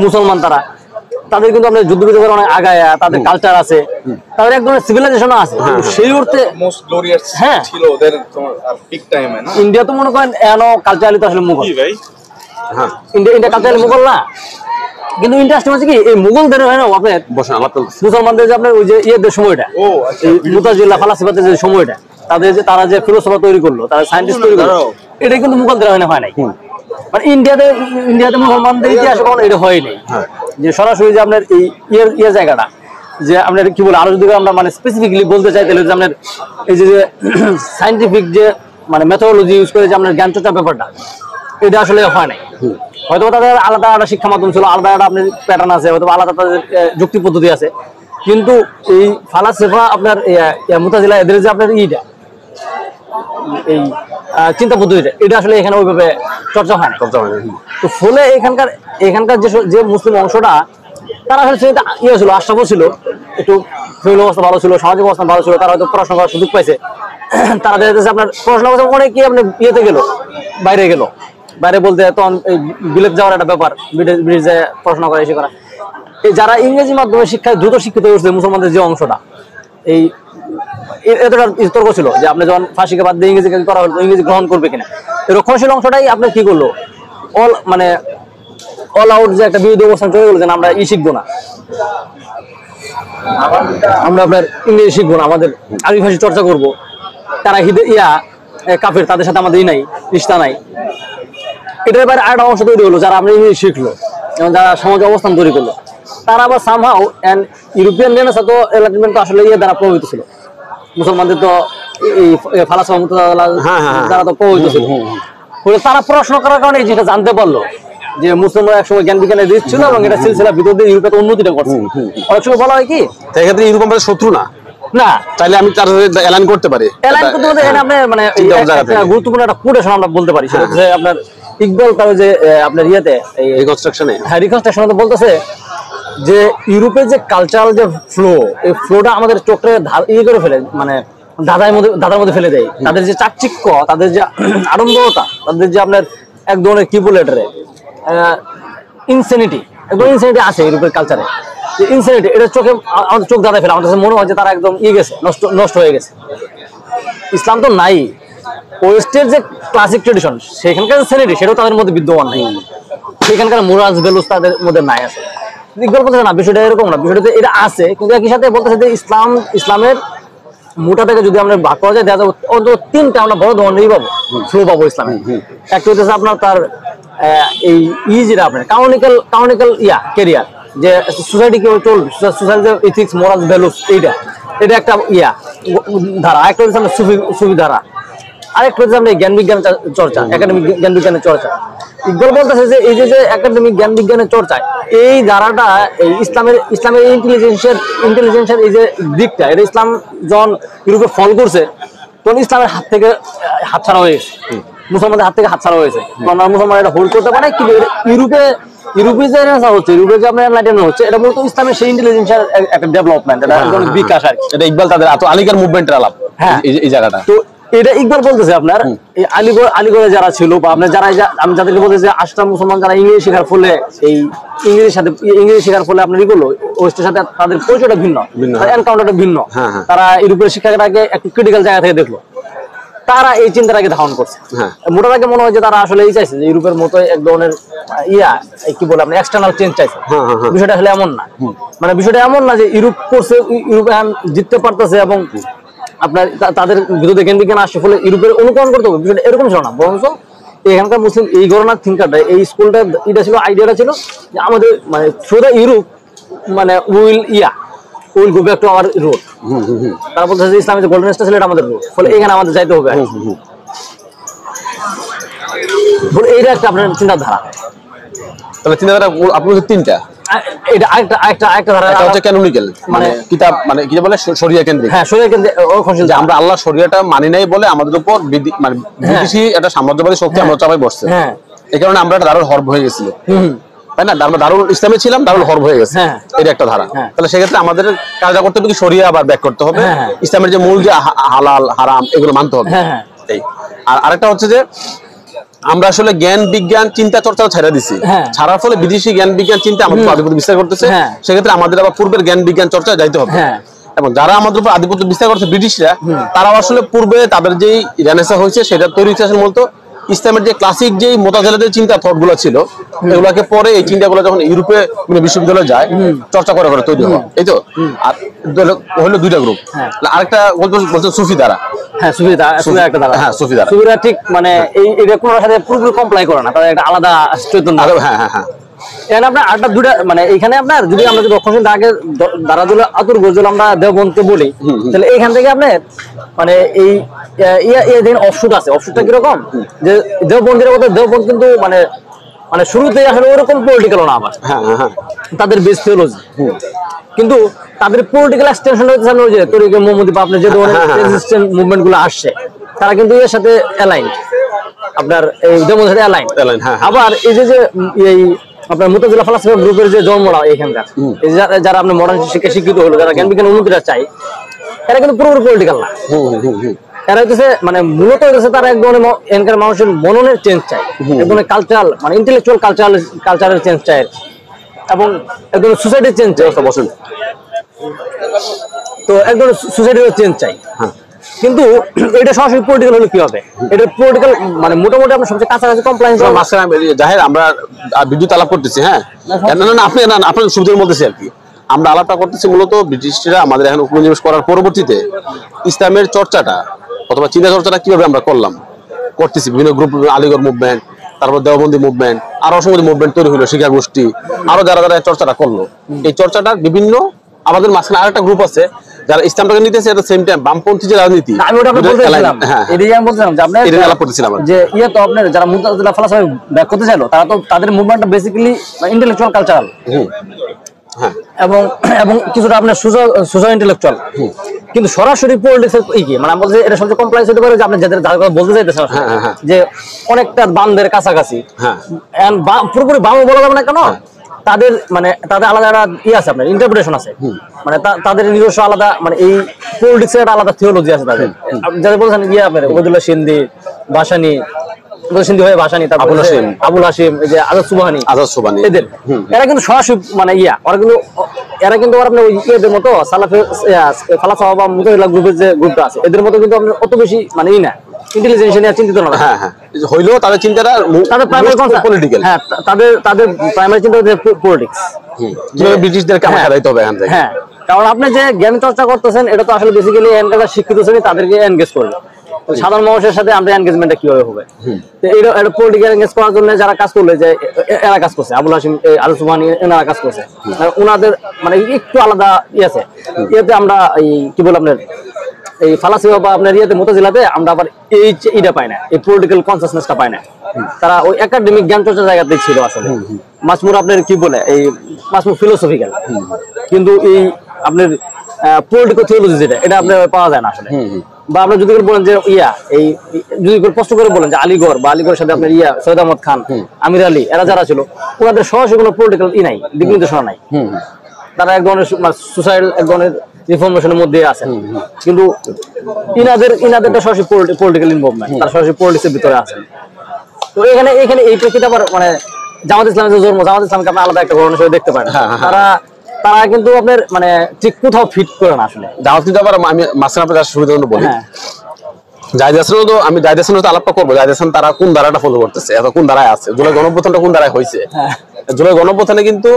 মুসলমান তাদের কিন্তু আপনার যুদ্ধ বিদ্রোহ অনেক আগায়া, তাদের কালচার আছে, তাদের এক ধরনের সিভিলাইজেশন আছে। সেই অর্থে ছিল ওদের পিক টাইমে না, ইন্ডিয়া তো মনে করেন এনো কালচারালি তো আসলে মুঘল, ইন্ডিয়া কালচারালি মুঘল না। কিন্তু ইন্টারেস্টিং হচ্ছে কি, এই মুঘলদের হয় না আপনার মুসলমানদের যে আপনার ওই যে ইয়েদের সময়টা, মুতাজিল্লাহ ফালাসিফাতের যে সময়টা, তারা যে ফিলোসফার তৈরি করলো, তারা সায়েন্টিস্ট তৈরি করলো, এটা কিন্তু মুঘলদের হয় নাই। মানে ইন্ডিয়াতে মুসলমানদের ইতিহাসে কখনো এটা হয়নি যে সরাসরি যে আপনার এই জায়গাটা যে আপনার কি বলে, আরো যদি আমরা মানে স্পেসিফিকলি বলতে চাই তাহলে যে আপনার এই যে সায়েন্টিফিক যে মানে মেথোডোলজি ইউজ করে যে আপনার জ্ঞান চর্চার ব্যাপারটা, এটা আসলে হয় নাই। হয়তো তাদের আলাদা একটা শিক্ষা মাধ্যম ছিল, আলাদা একটা আপনার প্যাটার্ন আছে, হয়তো আলাদা তাদের যুক্তি পদ্ধতি আছে, কিন্তু এই ফালাসিফা আপনার মুতাজিলা এদের যে আপনার এই চিন্তা পদ্ধতিটা, এটা আসলে এখানে ওইভাবে চর্চা হয় না। তো ফলে এখানকার যে মুসলিম অংশটা, তারা আসলে ছিল, আশরাফও ছিল, একটু ফ্যামিলি অবস্থা ভালো ছিল, সামাজিক অবস্থা ভালো ছিল, তারা হয়তো পড়াশোনা করার সুযোগ পাইছে। তারা দেখতেছে আপনার পড়াশোনা করছে অনেক কি আপনার গেল, বাইরে বলতে তখন বিলেত যাওয়ার একটা ব্যাপার, ব্রিটিশ যায় পড়াশোনা করা, এসে করা। এই যারা ইংরেজি মাধ্যমে শিক্ষায় দ্রুত শিক্ষিত হয়েছে মুসলমানদের যে অংশটা, এই এতটা তর্ক ছিল যে আপনি যখন ফাঁসিকে বাদ দিয়ে ইংরেজি করা হলো, ইংরেজি গ্রহণ করবে কিনা, এই রক্ষণশীল অংশটাই আপনার কি করলো, অল আউট যে একটা বিরোধী অবস্থান চলে গেলো, যে আমরা শিখবো না, আমরা আপনার ইংরেজি শিখবো না, আমাদের আরবি ভাষা চর্চা করবো। তারা কাফের, তাদের সাথে আমাদের নাই, রিশতা নাই। এটার বাইরে আরেকটা অংশ তৈরি হলো, যারা আমরা ইংরেজি শিখলো এবং যারা সমাজে অবস্থান তৈরি করলো, তারা আবার সামহাও ইউরোপিয়ান রেনেসাঁ তো এনলাইটমেন্ট আসলে দ্বারা প্রভাবিত ছিল। মুসলমানদের তো এই ফালাসফা যারা তো প্রভাবিত ছিল, তারা পড়াশোনা করার কারণে এই জিনিসটা জানতে পারলো যে মুসলমানরা একসময় জ্ঞান বিজ্ঞানের দেশ ছিল এবং এটা সিলসিলা ভিতর দিয়ে ইউরোপে উন্নতিটা করছে। অনেক সময় বলা হয় কি, সেক্ষেত্রে ইউরোপ আমাদের শত্রু না, তাইলে আমি তার সাথে এলাইন করতে পারি। এলাইন করতে বলতে এখানে আপনার মানে গুরুত্বপূর্ণ একটা কোটেশন আমরা বলতে পারি, সেটা হচ্ছে আপনার ইকবাল তার যে আপনার রিকনস্ট্রাকশনে বলতেছে যে ইউরোপের যে কালচারাল যে ফ্লো, এই ফ্লোটা আমাদের চোখটা করে ফেলে, মানে দাদার মধ্যে ফেলে দেয়। তাদের যে চাকচিক্য, তাদের যে আড়ম্বরতা, তাদের যে আপনার এক ধরনের কি বলে এটারে ইনসেনিটি, একদম ইনসেনিটি আছে ইউরোপের কালচারে। ইনসেনিটি এটা চোখে আমাদের চোখ দাঁড়ায় ফেলে, আমাদের মনে হয় যে তারা একদম গেছে, নষ্ট হয়ে গেছে। ইসলাম তো নাই, ওয়েস্টের যে ক্লাসিক ট্রেডিশন, সেখানকার সেনিটি সেটাও তাদের মধ্যে বিদ্যমান নাই, সেখানকার মোরালস ভ্যালুস তাদের মধ্যে নাই আছে। ইকবাল বলতেছে না, বিষয়টা এরকম না, বিষয়টা এটা আছে, কিন্তু একই সাথে বলতেছে যে ইসলামের মোটা থেকে যদি আমরা ভাগ করা যায়, দেখা যাবে অন্তত 3টা আমরা বড় ধরনেরই পাবো, ফ্লো পাবো ইসলামে। একটা হচ্ছে আপনার তার এই যেটা আপনার কাউনিক্যাল ক্যারিয়ার, যে সোসাইটি কেউ চলবে, সোসাইটির এথিক্স মোরালস ভ্যালুস, এটা একটা ধারা। আরেকটা হচ্ছে আমরা সুফি ধারা, আরেকটা হচ্ছে আমরা জ্ঞান বিজ্ঞানের চর্চা, একাডেমিক জ্ঞান বিজ্ঞানের চর্চা। ইকবাল বলতেছে যে এই যে একাডেমিক জ্ঞান বিজ্ঞানের চর্চা, এই ধারাটা এই ইসলামের ইন্টেলিজেন্সের এই যে দিকটা, এটা ইসলাম যখন ইউরোপে ফল করছে, তখন ইসলামের হাত থেকে হাতছাড়া হয়ে গেছে, মুসলমানদের হাত থেকে হাতছাড়া হয়েছে। মুসলমান এটা হোল্ড করতে পারে, কিন্তু ইউরোপে যে রেনেসাঁ হচ্ছে, ইউরোপে যে আপনার এনলাইটেনমেন্ট হচ্ছে, এটা মূলত ইসলামের সেই ইন্টেলিজেন্সের একটা ডেভেলপমেন্ট, এটা বিকাশ আর কি। এটা ইকবাল তাদের আলিগড় মুভমেন্টের আলাপ, হ্যাঁ এই জায়গাটা। তো এটা ইকবাল বলতেছে আপনার এই আলিগড়ে যারা ছিল, বা আপনার যারা আমি যাদেরকে বলতেছি আশরাফ মুসলমান, যারা ইংরেজি শেখার ফলে এই ইংরেজি শেখার ফলে আপনার ইগুলো ওয়েস্টের সাথে তাদের পরিচয়টা ভিন্ন, এনকাউন্টারটা ভিন্ন। তারা ইউরোপের শিক্ষাটাকে একটু ক্রিটিক্যাল জায়গা থেকে দেখলো। তারা এই চিন্তাটাকে ধারণ করছে। মোটা দাগে মনে হয় যে তারা আসলে এই চাইছে যে ইউরোপের মতো এক ধরনের কি বলে আপনার এক্সটার্নাল চেঞ্জ চাইছে। বিষয়টা আসলে এমন না, মানে বিষয়টা এমন না যে ইউরোপ করছে, ইউরোপ জিততে পারতেছে এবং আপনার তাদের বিরুদ্ধে জ্ঞান বিজ্ঞান আসছে ফলে ইউরোপের অনুকরণ করতে হবে, বিষয়টা এরকম ছিল না। বরঞ্চ এখানকার মুসলিম এই ঘটনার থিঙ্কারটা, এই স্কুলটা এটা ছিল, আইডিয়াটা ছিল যে আমাদের মানে সোজা ইউরোপ মানে will go back to our root. তারা বলছে যে ইসলামের যে গোল্ডেন স্টার ছিল এটা আমাদের রুট, ফলে এখানে আমাদের যাইতে হবে। এইটা একটা আপনার চিন্তাধারা। তাহলে চিন্তাধারা আপনার তিনটা, এটা আরেকটা ধারা হচ্ছে ক্যানোনিক্যাল, মানে কিতাব, মানে কি বলে শরিয়া কেন্দ্রিক। হ্যাঁ, শরিয়া কেন্দ্রিক। যে আমরা আল্লাহ শরিয়াটা মানি নাই বলে আমাদের উপর মানে বিদেশি একটা সাম্রাজ্যবাদী শক্তি আমরা চাপাই বসছে। এই কারণে আমরা একটা দারুল হরব হয়ে গেছিল, তাই না? আমরা দারুল ইসলামে ছিলাম, দারুল হরব হয়ে গেছে, এটা একটা ধারা। তাহলে সেক্ষেত্রে আমাদের কাজটা করতে হবে কি, শরিয়া আবার ব্যাক করতে হবে, ইসলামের যে মূল যে হালাল হারাম এগুলো মানতে হবে। আর আরেকটা হচ্ছে যে আমরা আসলে জ্ঞান বিজ্ঞান চিন্তা চর্চা ছেড়ে দিছি, ছাড়ার ফলে বিদেশি জ্ঞান বিজ্ঞান চিন্তা আমাদের আধিপত্য বিস্তার করতেছে। সেক্ষেত্রে আমাদের আবার পূর্বের জ্ঞান বিজ্ঞান চর্চা যাইতে হবে। এবং যারা আমাদের উপর আধিপত্য বিস্তার করছে ব্রিটিশরা, তারাও আসলে পূর্বে তাদের যেই রেনেসাঁ হয়েছে সেটা তৈরি হয়েছে মূলত ইসলামের যে ক্লাসিক যেই মোতাজালাদের চিন্তা থট গুলো ছিল, এগুলোকে পরে এই চিন্তাগুলো যখন ইউরোপে বিশ্ববিদ্যালয়ে যায় চর্চা করে করে তৈরি হয়। এই তো আর হলো দুইটা গ্রুপ। আরেকটা বলছে সুফি দ্বারা। হ্যাঁ, সুফিরা একটা ধারা। হ্যাঁ, সুফি দ্বারা সুফিরা ঠিক মানে এটা কোনো সাথে পুরোপুরি কমপ্লাই করে না, তাদের একটা আলাদা চৈতন্য। এখানে আপনার আটটা দুটা মানে এখানে আপনার যদি আমরা রক্ষণশীল ধারাগুলো আতুর গজল আমরা দেওবন্দকে বলি, তাহলে এইখান থেকে আপনার মানে এই অফশুট আছে। অফশুটটা কিরকম যে দেওবন্দের মতো দেওবন্দ কিন্তু মানে মানে শুরুতে আসলে ওরকম পলিটিক্যাল না, আবার তাদের বেস থিওলজি, কিন্তু তাদের পলিটিক্যাল এক্সটেনশন হচ্ছে ওই যে তরিকে মোহাম্মদী বা আপনার যে ধরনের রেজিস্ট্যান্স মুভমেন্ট গুলো আসছে তারা কিন্তু এর সাথে অ্যালাইন, আপনার এই দেওবন্দের সাথে অ্যালাইন। আবার এই যে এই আপনার মুতাজিলা ফালাসফা গ্রুপের যে জন্মটা এখানকার, যারা আপনার মডার্ন শিক্ষা শিক্ষিত হলো, যারা জ্ঞান বিজ্ঞান উন্নতিটা চাই, এরা কিন্তু পুরোপুরি পলিটিক্যাল না। এরা হচ্ছে মানে মূলত হচ্ছে তারা এক ধরনের এখানকার মানুষের মননের চেঞ্জ চায়, এক ধরনের কালচারাল মানে ইন্টেলেকচুয়াল কালচারাল চেঞ্জ চায় এবং এক ধরনের সোসাইটির চেঞ্জ চায়। তো এক ধরনের সোসাইটির চেঞ্জ চাই, কিন্তু এটা সরাসরি পলিটিক্যাল হলে কি হবে? এটা পলিটিক্যাল মানে মোটামুটি আমরা সবচেয়ে কাছাকাছি কমপ্লায়েন্স জাহের আমরা বিদ্যুৎ আলাপ করতেছি। হ্যাঁ, না আপনি না আপনার সুবিধার বলতেছি আর কি। আমরা আলাপটা করতেছি মূলত ব্রিটিশরা আমাদের এখানে উপনিবেশ করার পরবর্তীতে ইসলামের চর্চাটা অথবা চিন্তা চর্চাটা কিভাবে আমরা করতেছি। বিভিন্ন গ্রুপ, আলিগড় মুভমেন্ট, তারপর দেওবন্দি মুভমেন্ট, আরো অসংখ্য মুভমেন্ট তৈরি হলো, শিক্ষা গোষ্ঠী, আরো যারা যারা চর্চাটা করলো। এই চর্চাটার বিভিন্ন আমাদের মাঝখানে আরেকটা গ্রুপ আছে যারা ইসলামটাকে নিতেছে এট দ্য সেম টাইম বামপন্থী যে রাজনীতি। আমি ওটা বলতেছিলাম, এটাই আমি বলছিলাম যে আপনারা এটা আলাপ করতেছিলাম যে তো আপনারা যারা মুতাজিলা ফালাসফা ব্যাক করতে চাইলো, তারা তো তাদের মুভমেন্টটা বেসিক্যালি ইন্টেলেকচুয়াল কালচারাল, এবং এবং কিছুটা আপনার সোজা ইন্টেলেকচুয়াল, কিন্তু সরাসরি পলিটিক্স কি মানে আমরা এটা সবচেয়ে কমপ্লায়েন্স হতে পারে যে আপনি যাদের যার কথা বলতে চাইতেছেন যে অনেকটা বামদের কাছাকাছি, পুরোপুরি বাম বলা যাবে না কেন, তাদের মানে তাদের আলাদা একটা আছে, আপনার ইন্টারপ্রিটেশন আছে, মানে তাদের নিজস্ব আলাদা মানে এই পলিটিক্স এর আলাদা থিওলজি আছে তাদের। যাদের বলছেন আপনার ওবায়দুল্লাহ সিন্ধি, ভাসানী, সিন্ধি হয়ে ভাসানী, তারপর আবুল হাশিম, এই যে আজাদ সুবহানী, এদের এরা কিন্তু সরাসরি মানে এরা কিন্তু আপনার ওই এদের মতো ফালাসফা বা মুতাজিলা গ্রুপের যে গ্রুপটা আছে এদের মতো কিন্তু আপনার অত বেশি মানে না ইন্টেলিজেন্স নিয়ে চিন্তিত না। হইলেও তাদের চিন্তাটা তাদের প্রাইমারি পলিটিক্যাল। হ্যাঁ, তাদের প্রাইমারি চিন্তা হচ্ছে পলিটিক্স, কিভাবে ব্রিটিশদেরকে আমরা হারাইতে হবে এখান থেকে। হ্যাঁ, কারণ আপনি যে জ্ঞান চর্চা করতেছেন এটা তো আসলে বেসিক্যালি এনকার শিক্ষিত শ্রেণী তাদেরকে এনগেজ করবে, সাধারণ মানুষের সাথে আমরা এনগেজমেন্টটা কিভাবে হবে? তো এটা পলিটিক্যাল এনগেজ করার জন্য যারা কাজ করলে যে এরা কাজ করছে, আবুল হাশিম, আজাদ সুবহানী এনারা কাজ করছে, ওনাদের মানে একটু আলাদা আছে। ইয়েতে আমরা এই কি বল আপনার এই ফালাসফা বা আপনার ইয়েতে মুতাজিলাতে আমরা আবার এইটা পাই না, এই পলিটিক্যাল কনসাসনেসটা পাই না। তারা ওই একাডেমিক জ্ঞান চর্চার জায়গাতে ছিল আসলে। মাসমুর আপনার কি বলে এই মাসমুর ফিলোসফিক্যাল, কিন্তু এই আপনার পলিটিক্যাল থিওলজি যেটা এটা আপনার পাওয়া যায় না আসলে। বা আপনি যদি বলেন যে এই যদি প্রশ্ন করে বলেন যে আলিগড় বা আলিগড়ের সাথে আপনার সৈয়দ আহমদ খান, আমির আলী, এরা যারা ছিল ওনাদের সরাসরি কোনো পলিটিক্যাল নাই, দিক নির্দেশনা নাই। তারা এক ধরনের সোসাইটাল এক ধরনের রিফরমেশনের মধ্যে আছে, কিন্তু ইনাদেরটা সরাসরি পলিটিক্যাল ইনভলভমেন্ট, তারা সরাসরি পলিটিক্সের ভিতরে আছে। তো এখানে এই প্রেক্ষিতে আবার মানে জামাত ইসলামের যে জন্ম, জামাত ইসলামকে আপনি আলাদা একটা ঘটনা হিসেবে দেখতে পারেন। তারা কিন্তু আপনার মানে ঠিক কোথাও ফিট করে না আসলে। জামাত কিন্তু আবার আমি মাসখানে আপনার সুবিধা বলি, জাহিদ হাসানও তো আমি জাহিদ হাসানের তো আলাপটা করবো। জাহিদ হাসান তারা কোন ধারাটা ফলো করতেছে, এত কোন ধারায় আছে, জুলাই গণঅভ্যুত্থানটা কোন ধারায় হয়েছে। জুলাই গণঅভ্যুত্থানে কিন্তু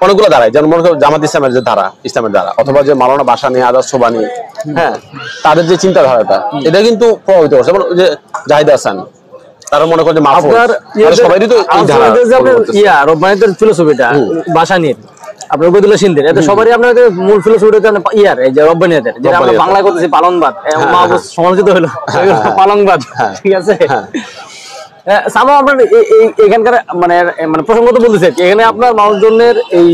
অনেকগুলো ধারায়, যেমন মনে করো জামাত ইসলামের যে ধারা, ইসলামের ধারা, অথবা যে মাওলানা ভাসানী, আজাদ সোবানী, হ্যাঁ, তাদের যে চিন্তাধারাটা এটা কিন্তু প্রভাবিত করছে। যেমন যে জাহিদ হাসান, তারা মনে করে যে সবাই তো রব্বানিদের ফিলোসফিটা ভাসানীর, আপনার ওবায়দুল্লাহ সিন্ধির, এতে সবারই আপনাদের মূল ফিলোসফিটা ইয়ার এই যে রব্বানিয়াদের, যেটা আমরা বাংলায় করতেছি পালনবাদ, সমালোচিত হলো পালনবাদ, ঠিক আছে। সামো আপনার এখানকার মানে মানে প্রসঙ্গত বলতেছে, এখানে আপনার মানুষজনের এই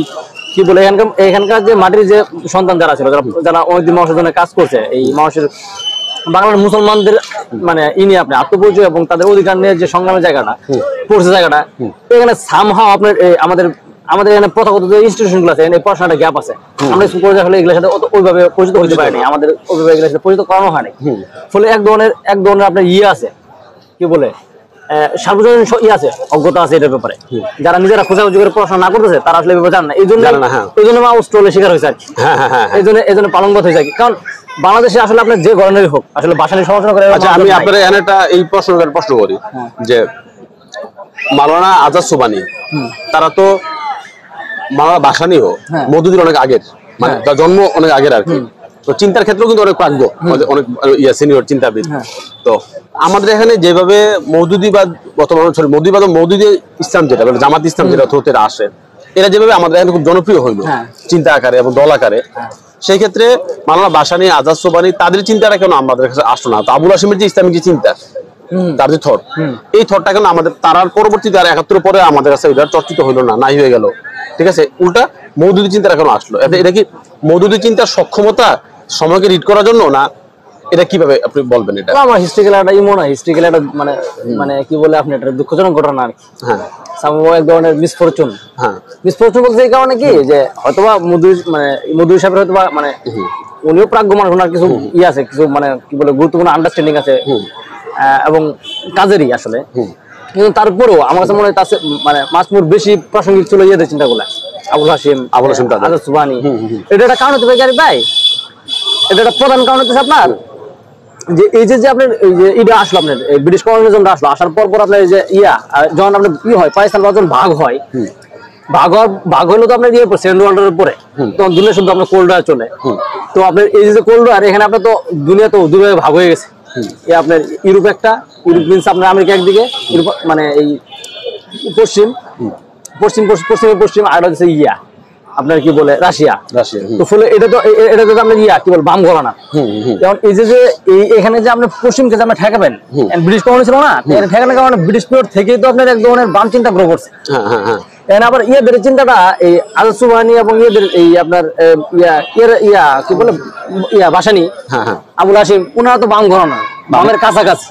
কি বলে এখানকার যে মাটির যে সন্তান যারা ছিল, যারা অনেকদিন মানুষের জন্য কাজ করছে, এই মানুষের বাংলার মুসলমানদের মানে নিয়ে আপনি আত্মপরিচয় এবং তাদের অধিকার নিয়ে যে সংগ্রামের জায়গাটা পড়ছে, জায়গাটা এখানে সামহাও আপনার আমাদের এখানে প্রথাগত যে ইনস্টিটিউশন গুলো আছে, এই পড়াশোনাটা গ্যাপ আছে। আমরা স্কুল পর্যায়ে আসলে এগুলোর সাথে ওইভাবে পরিচিত হতে পারিনি, আমাদের ওইভাবে এগুলোর সাথে পরিচিত করানো হয়নি। ফলে এক ধরনের আপনার আছে কি বলে সার্বজনীন আছে, অজ্ঞতা আছে এটার ব্যাপারে। যারা নিজেরা খোঁজাখুঁজি করে পড়াশোনা না করতেছে তারা আসলে ব্যাপারে জানে না। এই জন্য অস্ট্রেলিয়া শিকার হয়েছে আর কি, এই জন্য পালনবাদ হয়েছে আর কি। কারণ বাংলাদেশে আসলে আপনার যে ধরনের হোক আসলে ভাসানীর সমালোচনা করে। আচ্ছা, আমি আপনার এখানে এই প্রশ্ন করি যে মাওলানা আজাদ সোবানী তারা তো মাওলানা ভাসানীও মওদুদির অনেক আগের, মানে তার জন্ম অনেক আগের আর কি। তো চিন্তার ক্ষেত্রেও কিন্তু অনেক প্রাজ্ঞ, অনেক সিনিয়র চিন্তাবিদ। তো আমাদের এখানে যেভাবে মওদুদিবাদ মওদুদি ইসলাম যেটা জামাত ইসলাম যেটা হতে আসে, এরা যেভাবে আমাদের এখানে খুব জনপ্রিয় হইলো চিন্তা আকারে এবং দল আকারে, সেই ক্ষেত্রে মাওলানা ভাসানী, আজাদ সোবানী তাদের চিন্তাটা কেন আমাদের কাছে আসলো না? তো আবুল হাশিমের যে ইসলামিক যে চিন্তা, তার যে থট, এই থটটা কেন আমাদের তারার পরবর্তীতে আর ৭১ পরে আমাদের কাছে এটা চর্চিত হইলো না, নাই হয়ে গেল, ঠিক আছে। উল্টা মওদুদি চিন্তাটা কেন আসলো? এটা কি মওদুদি চিন্তার সক্ষমতা সময়কে রিড করার জন্য না? এটা কিভাবে আপনি বলবেন? এটা আমার হিস্ট্রিক্যাল একটা হিস্ট্রিক্যাল একটা মানে মানে কি বলে আপনি, এটা দুঃখজনক ঘটনা আর কি। হ্যাঁ, এক ধরনের মিসফরচুন। হ্যাঁ, মিসফরচুন বলতে এই কারণে কি যে হয়তোবা মধু সাহেবের হয়তোবা মানে উনিও প্রাজ্ঞ মানুষ, ওনার কিছু আছে, কিছু মানে কি বলে গুরুত্বপূর্ণ আন্ডারস্ট্যান্ডিং আছে এবং কাজেরই আসলে। কিন্তু তারপরেও আমার কাছে মনে হয় তার মানে মাসমুর বেশি প্রাসঙ্গিক ছিল ইয়েদের চিন্তাগুলো, আবুল হাশিম, আজাদ সোবানী। এটা একটা কারণ হতে পারে ভাই, এটা একটা প্রধান কারণ হচ্ছে আপনার যে এই যে আপনার এই যে এটা আসলো, আপনার ব্রিটিশ কলোনিয়ালিজমটা আসলো, আসার পর আপনার এই যে যখন আপনার হয় পাকিস্তান যখন ভাগ হয়, ভাগ হলো তো আপনার সেকেন্ড ওয়ার্ল্ড ওয়ারের পরে, তখন দুনিয়া শুধু আপনার কোল্ড ওয়ার চলে। তো আপনার এই যে কোল্ড ওয়ার, এখানে আপনার তো দুনিয়া তো দুভাবে ভাগ হয়ে গেছে। আপনার ইউরোপ একটা, ইউরোপ মিনস আপনার আমেরিকা একদিকে, ইউরোপ মানে এই পশ্চিম আর হচ্ছে আপনার কি বলে রাশিয়া। তো ফলে এটা তো আপনার কি বলে বাম ঘরানা। যেমন এই যে এখানে যে আপনি পশ্চিমকে যে আপনি ঠেকাবেন, ব্রিটিশ কলোনি ছিল না, ঠেকানোর কারণে ব্রিটিশ পিরিয়ড থেকেই তো আপনার এক ধরনের বাম চিন্তা গ্রো করছে। আবার ইয়েদের চিন্তাটা এই আজাদ সোবানী এবং ইয়েদের এই আপনার কি বলে ভাসানী, আবুল হাশিম, ওনারা তো বাম ঘরানা, বামের কাছাকাছি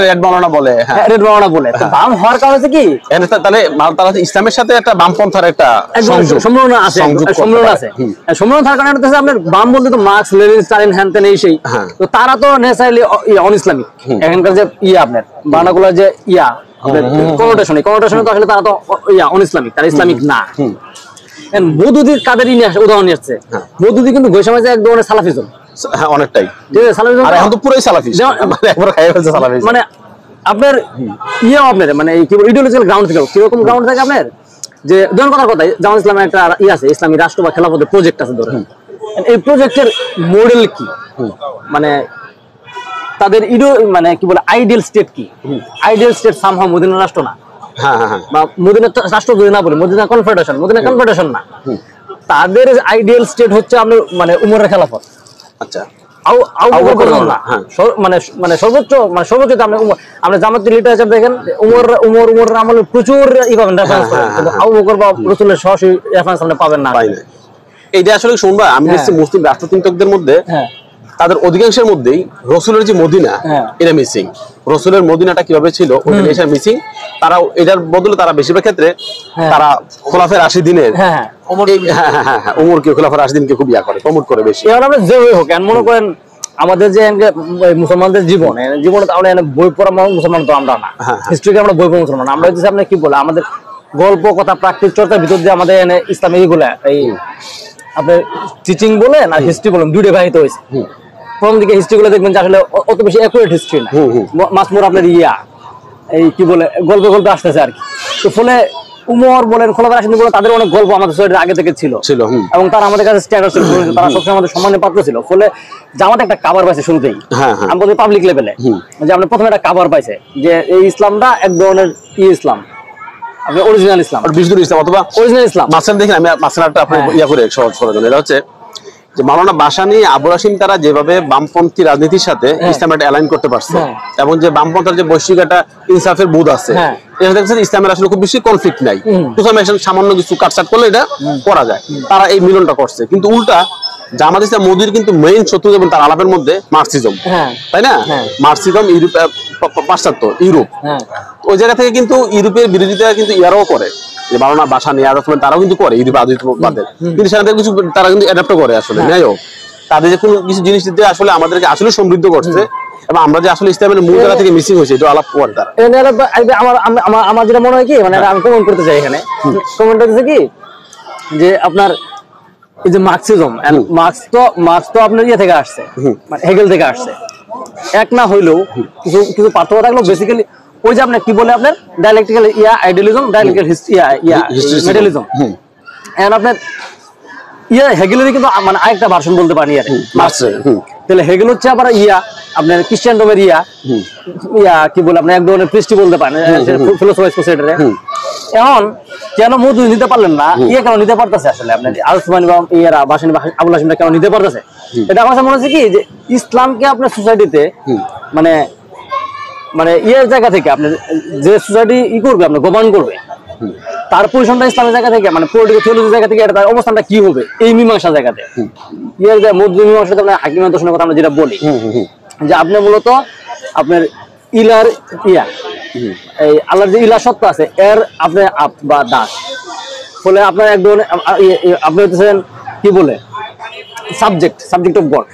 রেড বানানা বলে। বাম হওয়ার কারণ হচ্ছে কি, তাহলে তারা ইসলামের সাথে একটা বামপন্থার একটা সম্ভাবনা আছে, সম্ভাবনা থাকার কারণে হচ্ছে আপনার বাম বলতে তো মার্কস, লেনিন, স্টালিন, হ্যান তেন এই সেই। তো তারা তো নেসাইলি অন ইসলামিক। এখানকার যে আপনার বানাগুলো যে কনোটেশন তো আসলে তারা তো অন ইসলামিক, তারা ইসলামিক না। মওদুদির কাদের উদাহরণ নিয়ে আসছে, মওদুদি কিন্তু ওই সময় এক ধরনের সালাফিজম, অনেকটাই মানে আপনার আপনার মানে ইডিওলজিক্যাল গ্রাউন্ড থেকে কিরকম গ্রাউন্ড থাকে আপনার, যে ধরুন কথার কথা জামাত ইসলামের একটা আছে, ইসলামী রাষ্ট্র বা খেলাফতের প্রজেক্ট আছে ধরেন। এই প্রজেক্টের মডেল কি, মানে তাদের মানে কি বলে আইডিয়াল স্টেট কি? আইডিয়াল স্টেট সামহাও মদিনা রাষ্ট্র না, বা মদিনা রাষ্ট্র যদি না বলি মদিনা কনফেডারেশন না। তাদের আইডিয়াল স্টেট হচ্ছে আপনার মানে উমরের খেলাফত। আচ্ছা, মানে সর্বোচ্চ আপনি জামাতের লিটারেচার দেখেন, উমর আমলে প্রচুর আবু বকর বা রাসূলের সরাসরি রেফারেন্স আপনি পাবেন না। এইটা আসলে শুনবা, আমি দেখছি মুসলিম রাষ্ট্রচিন্তকদের মধ্যে তাদের অধিকাংশের মধ্যেই রসুলের যে মদিনা, এটা মিসিং। রসুলের মদিনাটা কিভাবে ছিল ওটা মিসিং। তারা এটার বদলে তারা বেশিরভাগ ক্ষেত্রে তারা খোলাফায়ে রাশিদিনের উমরকে, খোলাফায়ে রাশিদিনকে খুব করে, প্রমোট করে বেশি। এবার আমরা যে হোক মনে করেন আমাদের যে মুসলমানদের জীবনে তাহলে বই পড়া মুসলমান তো আমরা না, হিস্ট্রিকে আমরা বই পড়া মুসলমান। আমরা হচ্ছে আপনি কি বলে আমাদের গল্প কথা প্রাকৃতিক চর্চার ভিতর দিয়ে আমাদের ইসলামী এইগুলা এই আপনার টিচিং বলেন আর হিস্ট্রি বলেন দুইটা বাহিত হয়েছে। প্রথম দিকে হিস্ট্রি গুলো দেখবেন যে আসলে অত বেশি অ্যাকুরেট হিস্ট্রি না, মাসমুর আপনার এই কি বলে গল্পে গল্পে আসতেছে আর কি। তো ফলে উমর বলেন, খোলাফায়ে রাশিদিন বলেন, তাদের অনেক গল্প আমাদের সোসাইটির আগে থেকে ছিল এবং তারা আমাদের কাছে স্ট্যান্ডার্ড ছিল, তারা সবসময় আমাদের সম্মানের পাত্র ছিল। ফলে জামাত একটা কাভার পাইছে শুরুতেই, আমি বলছি পাবলিক লেভেলে, যে আমরা প্রথমে একটা কাভার পাইছে যে এই ইসলামটা এক ধরনের ইসলাম, আপনি অরিজিনাল ইসলাম, বিশুদ্ধ ইসলাম অথবা অরিজিনাল ইসলাম। মাসলান দেখেন, আমি মাসলাটা আপনি ইয়া করে সহজ করার জন্য, এটা হচ্ছে যে মাওলানা ভাসানী, আবুল হাশিম তারা যেভাবে বামপন্থী রাজনীতির সাথে ইসলামের অ্যালাইন করতে পারছে এবং যে বামপন্থার যে বৈশ্বিক একটা ইনসাফের বোধ আছে, এটা দেখছেন ইসলামের আসলে খুব বেশি কনফ্লিক্ট নাই, সামান্য কিছু কাটছাট করলে এটা করা যায়, তারা এই মিলনটা করছে। কিন্তু উল্টা জামাত ইসলাম মোদির কিন্তু মেইন শত্রু এবং তার আলাপের মধ্যে মার্কসিজম, তাই না? মার্কসিজম ইউরোপ, পাশ্চাত্য ইউরোপ, ওই জায়গা থেকে কিন্তু ইউরোপের বিরোধিতা কিন্তু ইয়ারাও করে, যে মাওলানা ভাসানী তারাও কিন্তু করে ইউরোপ আদিত্যবাদের, কিন্তু সেখান থেকে কিছু তারা কিন্তু অ্যাডাপ্ট করে আসলে ন্যায় হোক, তাদের যে কোনো কিছু জিনিস দিতে আসলে আমাদেরকে আসলে সমৃদ্ধ করছে এবং আমরা যে আসলে ইসলামের মূল জায়গা থেকে মিসিং হয়েছে এটা আলাপ করে তারা। আমার যেটা মনে হয় কি, মানে আমি কমেন্ট করতে চাই এখানে, কমেন্ট হচ্ছে কি যে আপনার এই যে মার্কসিজম, মার্কস তো আপনার ইয়ে থেকে আসছে, মানে হেগেল থেকে আসছে, এক না হইলেও কিছু কিছু পার্থক্য থাকলেও বেসিক্যালি ওই যে আপনার কি বলে আপনার ডায়ালেকটিক্যাল আইডিয়ালিজম, ডায়ালেকটিক্যাল মেটালিজম, এন্ড আপনার হেগেলেরই কিন্তু মানে আরেকটা ভার্সন বলতে পারি আর তাহলে হেগেল হচ্ছে আবার আপনার খ্রিস্টানডমের কি বলে আপনি এক ধরনের পৃষ্টি বলতে পারেন ফিলোসফাইজ সোসাইটিতে। এখন কেন মজুদ নিতে পারলেন না, কেন নিতে পারতেছে আসলে আপনার আল-সুবহানী বা ভাসানী বা আবুল হাশিমরা কেন নিতে পারতেছে? এটা আমার কাছে মনে হচ্ছে কি যে ইসলামকে আপনার সোসাইটিতে মানে মানে জায়গা থেকে আপনার যে সোসাইটি করবে, আপনার গভর্ন করবে, তার পজিশনটা ইসলামের জায়গা থেকে, মানে পলিটিক্যাল থিওলজির জায়গা থেকে তার অবস্থানটা কি হবে এই মীমাংসার জায়গাতে, মধ্যে মীমাংসাতে আপনার হাকিম দর্শনের কথা আমরা যেটা বলি, যে আপনি মূলত আপনার ইলার এই আল্লাহর যে ইলা সত্তা আছে এর আপনি আপ বা দাস, ফলে আপনার এক ধরনের আপনি হচ্ছেন কি বলে সাবজেক্ট অফ গড,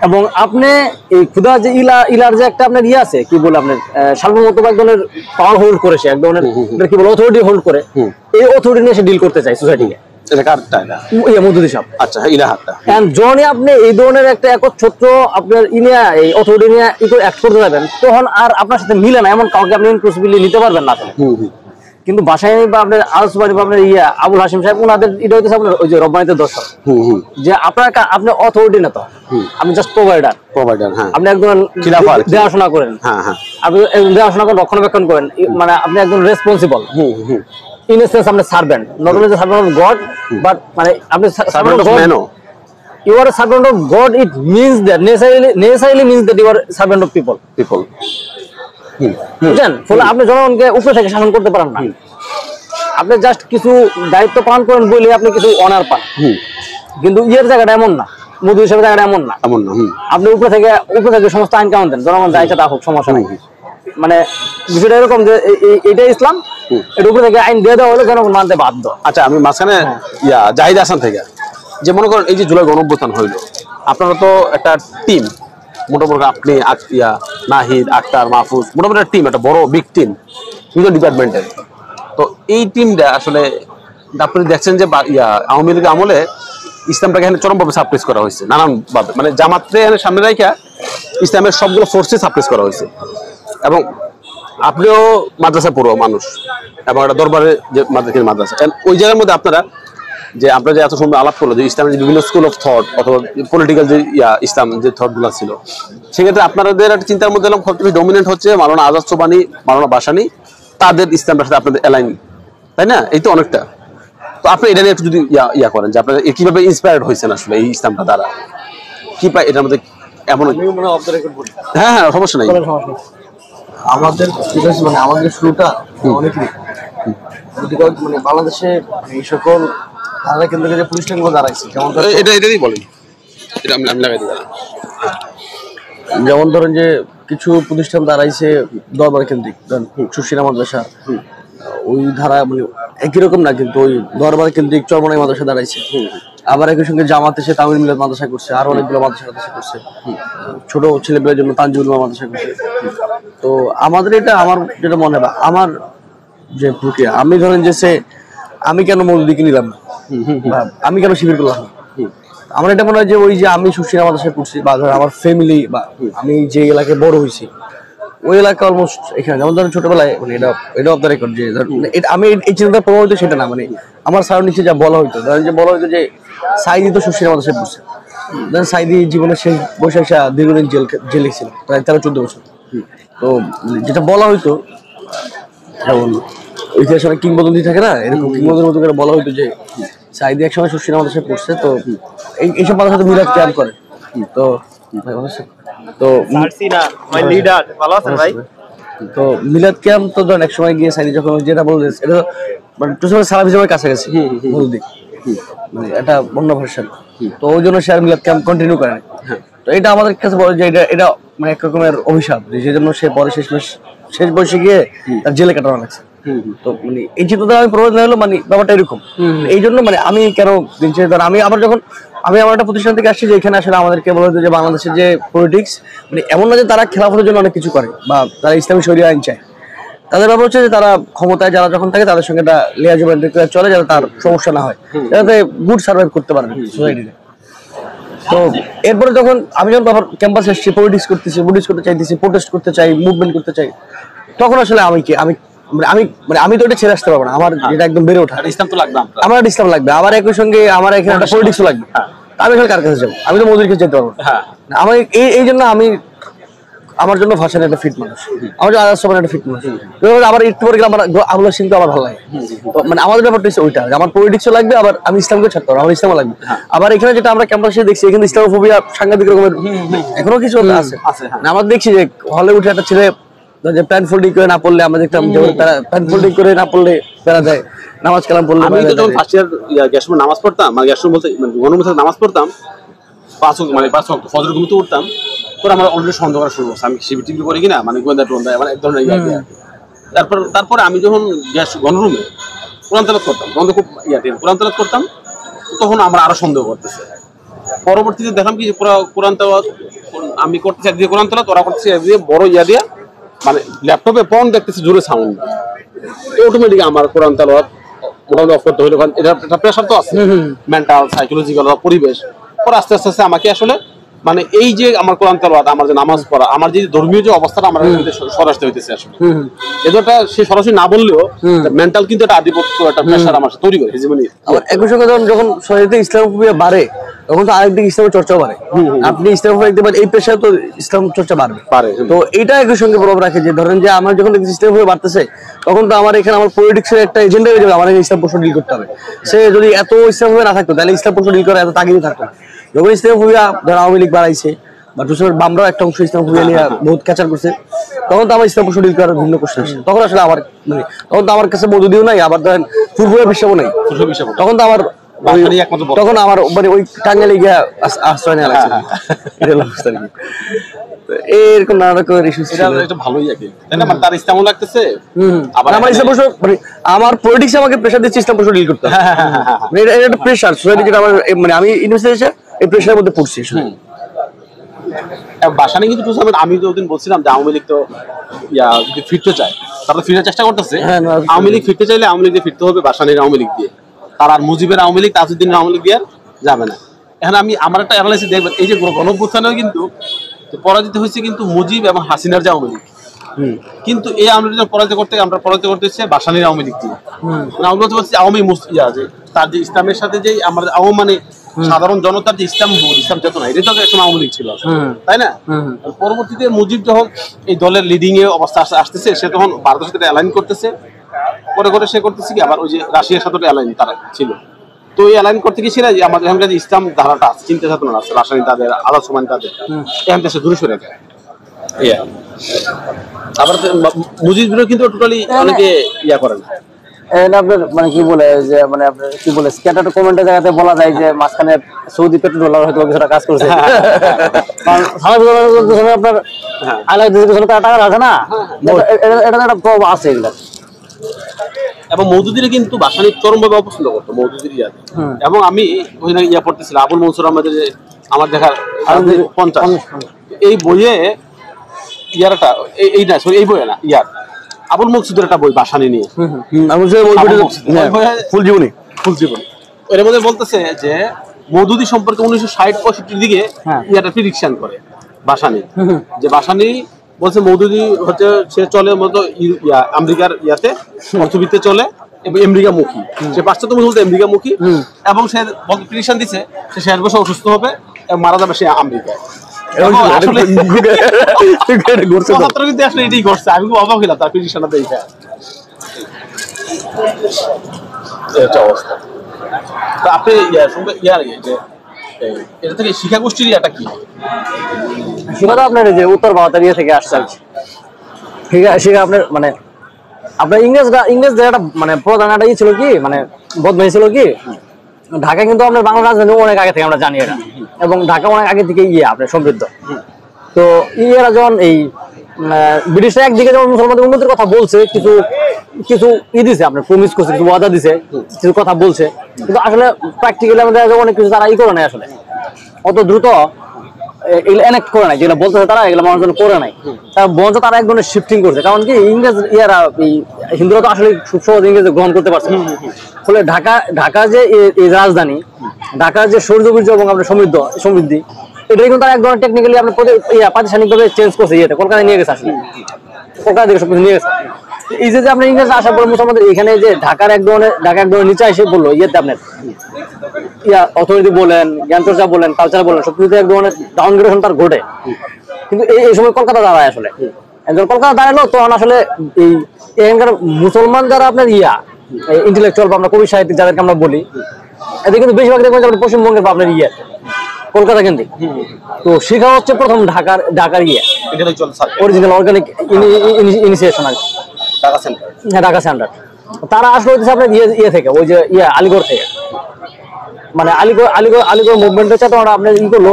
এবং আপনি এই খুদা যে ইলার যে একটা আপনার আছে কি বলে আপনার সার্বভৌমত্ব এক ধরনের পাওয়ার হোল্ড করেছে, এক ধরনের কি বলে অথরিটি হোল্ড করে, এই অথরিটি নিয়ে সে ডিল করতে চায় সোসাইটিকে। আপনি এই ধরনের একটা একচ্ছত্র আপনার এই অথরিটি নিয়ে অ্যাক্ট করতে যাবেন, তখন আর আপনার সাথে মিলে না এমন কাউকে আপনি ইনক্লুসিভলি নিতে পারবেন না আসলে। কিন্তু ভাসানী বা আপনার আল-সুবহানী বা আপনার আবুল হাশিম সাহেব, ওনাদের এটা হচ্ছে আপনার ওই যে রব্বানিতের দর্শন, যে আপনি অথরিটি না, তো আপনি জাস্ট প্রোভাইডার, আপনি একজন দেখাশোনা করেন, আপনি দেখাশোনা করেন, রক্ষণাবেক্ষণ করেন, মানে আপনি একজন রেসপন্সিবল in a sense আপনি servant, not only the servant of God but মানে আপনি servant of man, you are a servant of God, it means that necessarily means that you are a servant of people বুঝছেন? ফলে আপনি জনগণকে উপরে থেকে শাসন করতে পারেন না, আপনি জাস্ট কিছু দায়িত্ব পালন করেন বলে আপনি কিছু অনার পান, কিন্তু জায়গাটা এমন না, মুদি হিসেবে জায়গাটা এমন না, আপনি উপরে থেকে সমস্ত আইন কানুন দেন, জনগণ যা ইচ্ছা তা হোক, সমস্যা নেই। মানে বিষয়টা এরকম যে এইটা ইসলাম, এর উপরে থেকে আইন দিয়ে দেওয়া হলে জনগণ মানতে বাধ্য। আচ্ছা, আমি মাঝখানে জাহিদ হাসান থেকে, যে মনে করেন এই যে জুলাই গণঅভ্যুত্থান হইলো, আপনারা তো একটা টিম, মোটামুটি আপনি নাহিদ, আক্তার, মাহফুজ, মোটামুটি একটা টিম, একটা বড় বিগ টিম বিভিন্ন ডিপার্টমেন্টের, তো এই টিমটা আসলে আপনি দেখছেন যে আওয়ামী লীগ আমলে ইসলামটাকে এখানে চরমভাবে সাপ্রেস করা হয়েছে নানানভাবে, মানে জামাতরে এখানে সামনে রাখা ইসলামের সবগুলো ফোর্সে সাপ্রেস করা হয়েছে। এবং আপনিও মাদ্রাসা পড়ুয়া মানুষ এবং একটা দরবারে যে মাদ্রাসা, ওই জায়গার মধ্যে আপনারা যে এত সুন্দর আলাপ করলো যে ইসলামের যে বিভিন্ন স্কুল অফ থট অথবা পলিটিক্যাল যে ইসলাম যে থট গুলো ছিল, সেক্ষেত্রে আপনাদের একটা চিন্তার মধ্যে সবচেয়ে ডমিনেন্ট হচ্ছে মাওলানা আজাদ সোবহানী, মাওলানা ভাসানী, তাদের ইসলামের সাথে আপনাদের অ্যালাইন, তাই না? এই তো অনেকটা। তো আপনি এটা নিয়ে একটু যদি করেন যে আপনারা কিভাবে ইন্সপায়ার্ড হয়েছেন আসলে এই ইসলামটা দ্বারা, কি পাই এটার মধ্যে এমন? হ্যাঁ, সমস্যা নাই। আমাদের মানে আমাদের শুরুটা অনেকই মানে বাংলাদেশে এই সকল ধারা কেন্দ্রে যে প্রতিষ্ঠানগুলো দাঁড়াইছে, যেমন ধরেন যে কিছু প্রতিষ্ঠান দাঁড়াইছে দরবার কেন্দ্রিক, সুশীলা মাদ্রাসা, ওই ধারা মানে একই রকম না, কিন্তু ওই দরবার কেন্দ্রিক চরমনাই মাদ্রাসা দাঁড়াইছে। আবার একই সঙ্গে জামাতে সে তামিল মিলাদ মাদ্রাসা করছে, আরো অনেকগুলো মাদ্রাসা করছে, ছোট ছেলেমেয়ের জন্য তানজিউল মাদ্রাসা করছে। তো আমাদের এটা, আমার যেটা মনে হয়, আমার যে প্রক্রিয়া, আমি ধরেন যে আমি কেন মৌলুদিকে নিলাম না, আমি কেন শিবির করলাম না, আমার এটা মনে হয় যে ওই যে আমি সুশীল আমাদের সাথে পড়ছি বা ধর আমার ফ্যামিলি বা আমি যে এলাকায় বড় হয়েছি ওই এলাকা অলমোস্ট এখানে যেমন ধরেন ছোটবেলায় মানে এটা অফ দ্য রেকর্ড যে আমি এই চিন্তা প্রভাবিত সেটা না মানে আমার সারাউন্ডিংসে যা বলা হইতো ধরেন যে বলা হইতো যে সাইদি তো সুশীল আমাদের সাথে পড়ছে ধরেন সাইদি জীবনের শেষ বসে আসা দীর্ঘদিন জেলে ছিল প্রায় 13-14 বছর। তো যেটা বলা হইতো যেমন ইতিহাসে অনেক কিংবদন্তি থাকে না এরকম কিংবদন্তির মতো করে বলা হইতো যে সাইদি একসময় সুশীল আমাদের সাথে পড়ছে তো এইসব মানুষের সাথে মিলাদ ক্যাম্প করে তো তো তো মিলাদ ক্যাম্প তো ধরেন এক সময় গিয়ে সাইদি যখন যেটা বলছে এটা মানে সারা হিসাবে কাছাকাছি নদী মানে এটা অন্য ভার্সন তো ওই জন্য সে আর মিলাদ ক্যাম্প কন্টিনিউ করে না। তো এটা আমাদের কাছে বলে যে এটা মানে এক রকমের অভিশাপ যে জন্য সে পরে শেষ বয়সে গিয়ে তার জেলে কাটানো লাগছে। তো মানে এই চিন্তাটা আমি প্রভাবিত হলো মানে ব্যাপারটা এরকম এই জন্য মানে আমি কেন দিন শেষে আমি আবার যখন আমি আমার একটা প্রতিষ্ঠান থেকে আসছি যে এখানে আসলে আমাদেরকে বলা হতো যে বাংলাদেশের যে পলিটিক্স মানে এমন না যে তারা খেলাফতের জন্য অনেক কিছু করে বা তারা ইসলামী শরিয়া আইন চায় তাদের ব্যাপার হচ্ছে যে তারা ক্ষমতায় যারা যখন থাকে তাদের সঙ্গে একটা লিয়াজমেন্ট চলে যাতে তার সমস্যা না হয় যাতে গুড সার্ভাইভ করতে পারবে সোসাইটিতে। তো এরপরে যখন আমি যখন আবার ক্যাম্পাসে এসেছি পলিটিক্স করতে চাইতেছি প্রোটেস্ট করতে চাই মুভমেন্ট করতে চাই তখন আসলে আমি তো এটা ছেড়ে আসতে পারবো না আমার যেটা একদম বেড়ে ওঠা ইসলাম তো লাগবে আমার ইসলাম লাগবে আবার একই সঙ্গে আমার এখানে একটা পলিটিক্সও লাগবে আমি এখানে কার কাছে যাবো আমি তো মজুরিকে যেতে পারবো আমার এই জন্য আমি আমার জন্য ভাষার একটা ফিট মানুষ আমার জন্য আদার্স একটা ফিট মানুষ আবার একটু পরে আমার আবুল হাশিমকে আমার ভালো লাগে মানে আমাদের ব্যাপারটা হচ্ছে ওইটা আমার পলিটিক্সও লাগবে আবার আমি ইসলামকে ছাড়তে পারবো আমার ইসলামও লাগবে। আবার এখানে যেটা আমরা ক্যাম্পাসে দেখছি এখানে ইসলামোফোবিয়া সাংঘাতিক রকমের এখনো কিছু আছে আমরা দেখছি যে হলে উঠে একটা ছেলে যে প্যান্ট ফোল্ডিং করে না পড়লে আমরা দেখতাম প্যান্ট ফোল্ডিং করে না পড়লে প্যারা যায় নামাজ কালাম পড়লে আমি তো যখন ফার্স্ট ইয়ার গ্যাসমে নামাজ পড়তাম মানে গ্যাসমে বলতে গণমুখে নামাজ পড়তাম 5 ওয়াক্ত ফজর ঘুমতে উঠতাম তোর আমার অলরেডি সন্দেহ করা শুরু করছে আমি সিবিটিভি করি কিনা মানে গোয়েন্দা টোয়েন্দা মানে এক ধরনের তারপরে আমি যখন গ্যাস গণরুমে কোরআন তেলাওয়াত করতাম তখন তো খুব কোরআন তেলাওয়াত করতাম তখন আমরা আরো সন্দেহ করতেছে পরবর্তীতে দেখলাম কি কোরআন তেলাওয়াত আমি করতেছি একদিকে কোরআন তেলাওয়াত ওরা করতেছে একদিকে বড় দিয়ে মানে ল্যাপটপে পর্ন দেখতেছি জোরে সাউন্ড অটোমেটিক আমার কোরআন তেলাওয়াত মোটামুটি অফ করতে হলো কারণ এটা প্রেশার তো আছে মেন্টাল সাইকোলজিক্যাল পরিবেশ পরে আস্তে আস্তে আমাকে আসলে মানে এই যে আমার কোরআন তেলাওয়াত আমার যে নামাজ পড়া আমার যে ধর্মীয় যে অবস্থাটা আমার সরাসরি হইতেছে আসলে এটা সে সরাসরি না বললেও মেন্টাল কিন্তু একটা আধিপত্য একটা প্রেশার আমার তৈরি করে জীবনে। আবার একই সঙ্গে যখন শরীরে ইসলামোফোবিয়া বাড়ে তখন তো আরেকদিকে ইসলামের চর্চাও বাড়ে আপনি ইসলামোফোবিয়া দেখতে পারেন এই পেশায় তো ইসলাম চর্চা বাড়বে তো এইটা একই সঙ্গে প্রভাব রাখে যে ধরেন যে আমার যখন ইসলামোফোবিয়া বাড়তেছে তখন তো আমার এখানে আমার পলিটিক্সের একটা এজেন্ডা হয়ে যাবে আমার ইসলাম প্রশ্ন ডিল করতে হবে সে যদি এত ইসলামোফোবিয়া না থাকতো তাহলে ইসলাম প্রশ্ন ডিল করা এত তাগিদে থাকতো যখন ইসলামোফোবিয়া ধর আওয়ামী লীগ বাড়াইছে বা দুশোর বামরাও একটা অংশ ইসলামোফোবিয়া নিয়ে বহুত ক্যাচার করছে তখন তো আমার ইসলাম প্রশ্ন ডিল করার ভিন্ন কোশ্চেন আসে তখন আসলে আমার মানে তখন তো আমার কাছে মধুদিও নাই আবার ধরেন ফুরফুরা বিশ্বাবও নাই তখন তো আমার তখন আমার মানে ওই টাঙ্গাইলে গিয়া আশ্রয় নেওয়া লাগছে এটা অবস্থা নাকি এরকম নানা রকমের ইস্যু এটা ভালোই লাগে তাই না মানে তার ইসলামও লাগতেছে আবার আমার ইসলাম প্রশ্ন মানে আমার পলিটিক্স আমাকে প্রেসার দিচ্ছে ইসলাম প্রশ্ন ডিল করতে মানে এটা একটা প্রেসার সোসাইটি যেটা আমার মানে আমি ইউনিভার্সিটি এই প্রেসারের মধ্যে পড়ছি বাসা নিয়ে কিন্তু আমি তো ওদিন বলছিলাম যে আওয়ামী লীগ তো যদি ফিরতে চায় তারা ফিরার চেষ্টা করতেছে আওয়ামী লীগ ফিরতে চাইলে আওয়ামী লীগ দিয়ে ফিরতে হবে বাসানির আওয়ামী লীগ দিয়ে তার আর মুজিবের আওয়ামী লীগ তাজউদ্দিনের আওয়ামী লীগ দিয়ে যাবে না। এখন আমার একটা অ্যানালাইসিস দেখবেন এই যে গণঅভ্যুত্থানেও কিন্তু পরাজিত হয়েছে কিন্তু মুজিব এবং হাসিনার যে আওয়ামী লীগ কিন্তু এই আওয়ামী লীগ পরাজিত করতেছে বাসানির আওয়ামী লীগ দিয়ে আমরা বলতে পারছি আওয়ামী যে তার যে ইসলামের সাথে যে আমাদের মানে সাধারণ জনতার যে ইসলাম চেতনা এটা তো একসময় আওয়ামী লীগ ছিল তাই না পরবর্তীতে মুজিব যখন এই দলের লিডিং এ অবস্থা আসতেছে সে তখন ভারতের সাথে অ্যালাইন করতেছে করে সে করতেছে কি আবার ওই যে রাশিয়ার সাথে অ্যালাইন তারা ছিল তো এই অ্যালাইন করতে গিয়েছিল যে আমাদের এখানকার যে ইসলাম ধারাটা আছে চিন্তা চেতনা আছে রাসায়নিক তাদের আলাদা সমান তাদের এখান থেকে দূরে সরে যায় আবার মুজিবরা কিন্তু টোটালি অনেকে করে না আপনার মানে কি বলে যে মানে আপনার কি বলে স্ক্যাটার কমেন্টের জায়গাতে বলা যায় যে মাঝখানে সৌদি পেট্রোল ডলার হয়তো কিছুটা কাজ করছে আপনার আলাদা টাকা আছে না এটা একটা প্রভাব আছে এগুলা এবং মওদুদিরে কিন্তু বাসানিক চরমভাবে অপছন্দ করতো মওদুদির ইয়াতে এবং আমি ওইখানে পড়তেছিলাম আবুল মনসুর আমাদের আমার দেখার 50 এই বইয়ে এই বইয়ে না আবুল মকসুদের একটা বই বাসানি নিয়ে ফুল জীবনী এর মধ্যে বলতেছে যে মওদুদি সম্পর্কে 1960-65 দিকে ইয়াটা প্রেডিকশন করে বাসানি, যে বাসানি বলছে মওদুদি হচ্ছে সে চলে মতো আমেরিকার ইয়াতে অর্থবিত্তে চলে এবং আমেরিকামুখী, সে পাশ্চাত্যমুখী বলতে আমেরিকামুখী, এবং সে প্রেডিকশন দিচ্ছে সে 60 বছর অসুস্থ হবে এবং মারা যাবে সে আমেরিকায়। আসলে এটাই ঘটছে, আমি খুব অবাক হইলাম তার প্রেডিকশনটা দেখে। অবস্থা তো আপনি এটা থেকে শিক্ষা গোষ্ঠীর এটা কি শিক্ষা তো আপনার যে উত্তর ভারতের ইয়ে থেকে আসছে শিক্ষা আপনার মানে আপনার ইংরেজদের একটা মানে প্রধান একটা ই ছিল কি মানে বদমাইশি ছিল কি, ঢাকা কিন্তু আপনার বাংলা রাজধানী অনেক আগে থেকে আমরা জানি এটা, এবং ঢাকা অনেক আগে থেকে আপনার সমৃদ্ধ। তো এরা যখন এই ব্রিটিশরা একদিকে যেমন মুসলমানদের উন্নতির কথা বলছে, কিছু কিছু দিছে আপনার প্রমিস করছে, কিছু ওয়াদা দিছে, কিছু কথা বলছে, কিন্তু আসলে প্র্যাকটিক্যালি আমাদের অনেক কিছু তারা করে নাই, আসলে অত দ্রুত এগুলো এনেক্ট করে নাই, যেগুলো বলতেছে তারা এগুলো মানুষজন করে নাই, তারা বরঞ্চ তারা এক ধরনের শিফটিং করছে। কারণ কি ইংরেজ এই হিন্দুরা তো আসলে খুব সহজ ইংরেজ গ্রহণ করতে পারছে, ফলে ঢাকা যে এই রাজধানী, ঢাকার যে সৌন্দর্য এবং আপনার সমৃদ্ধি এটা কিন্তু তারা এক ধরনের টেকনিক্যালি আপনার প্রাতিষ্ঠানিক ভাবে চেঞ্জ করছে, ইয়েতে কলকাতায় নিয়ে গেছে, আসলে কলকাতা থেকে সবকিছু নিয়ে গেছে। এই যে আপনার ইংরেজ আসার পর মুসলমানদের এখানে যে ঢাকা এক ধরনের নিচে এসে বললো ইয়েতে আপনার অর্থনীতি বলেন, জ্ঞান চর্চা বলেন, কালচার বলেন, সবকিছুতে এক ধরনের ডাউনগ্রেডেশন তার ঘটে। কিন্তু এই সময় কলকাতা দাঁড়ায়, আসলে একজন কলকাতা দাঁড়ালো তখন আসলে এই এখানকার মুসলমান যারা আপনার ইন্টেলেকচুয়াল বা আমরা কবি সাহিত্যিক যাদেরকে আমরা বলি, এদের কিন্তু বেশিরভাগ দেখবেন যে পশ্চিমবঙ্গের বা আপনার কলকাতা কেন্দ্রিক। তো শিক্ষা হচ্ছে প্রথম ঢাকার অরিজিনাল অর্গানিক ইনিশিয়েশন আর ঢাকা সেন্টার। তারা আসলে হচ্ছে আপনার থেকে ওই যে আলিগড় থেকে, মানে আলিগড় মুভমেন্ট হচ্ছে তোমরা আপনার করলো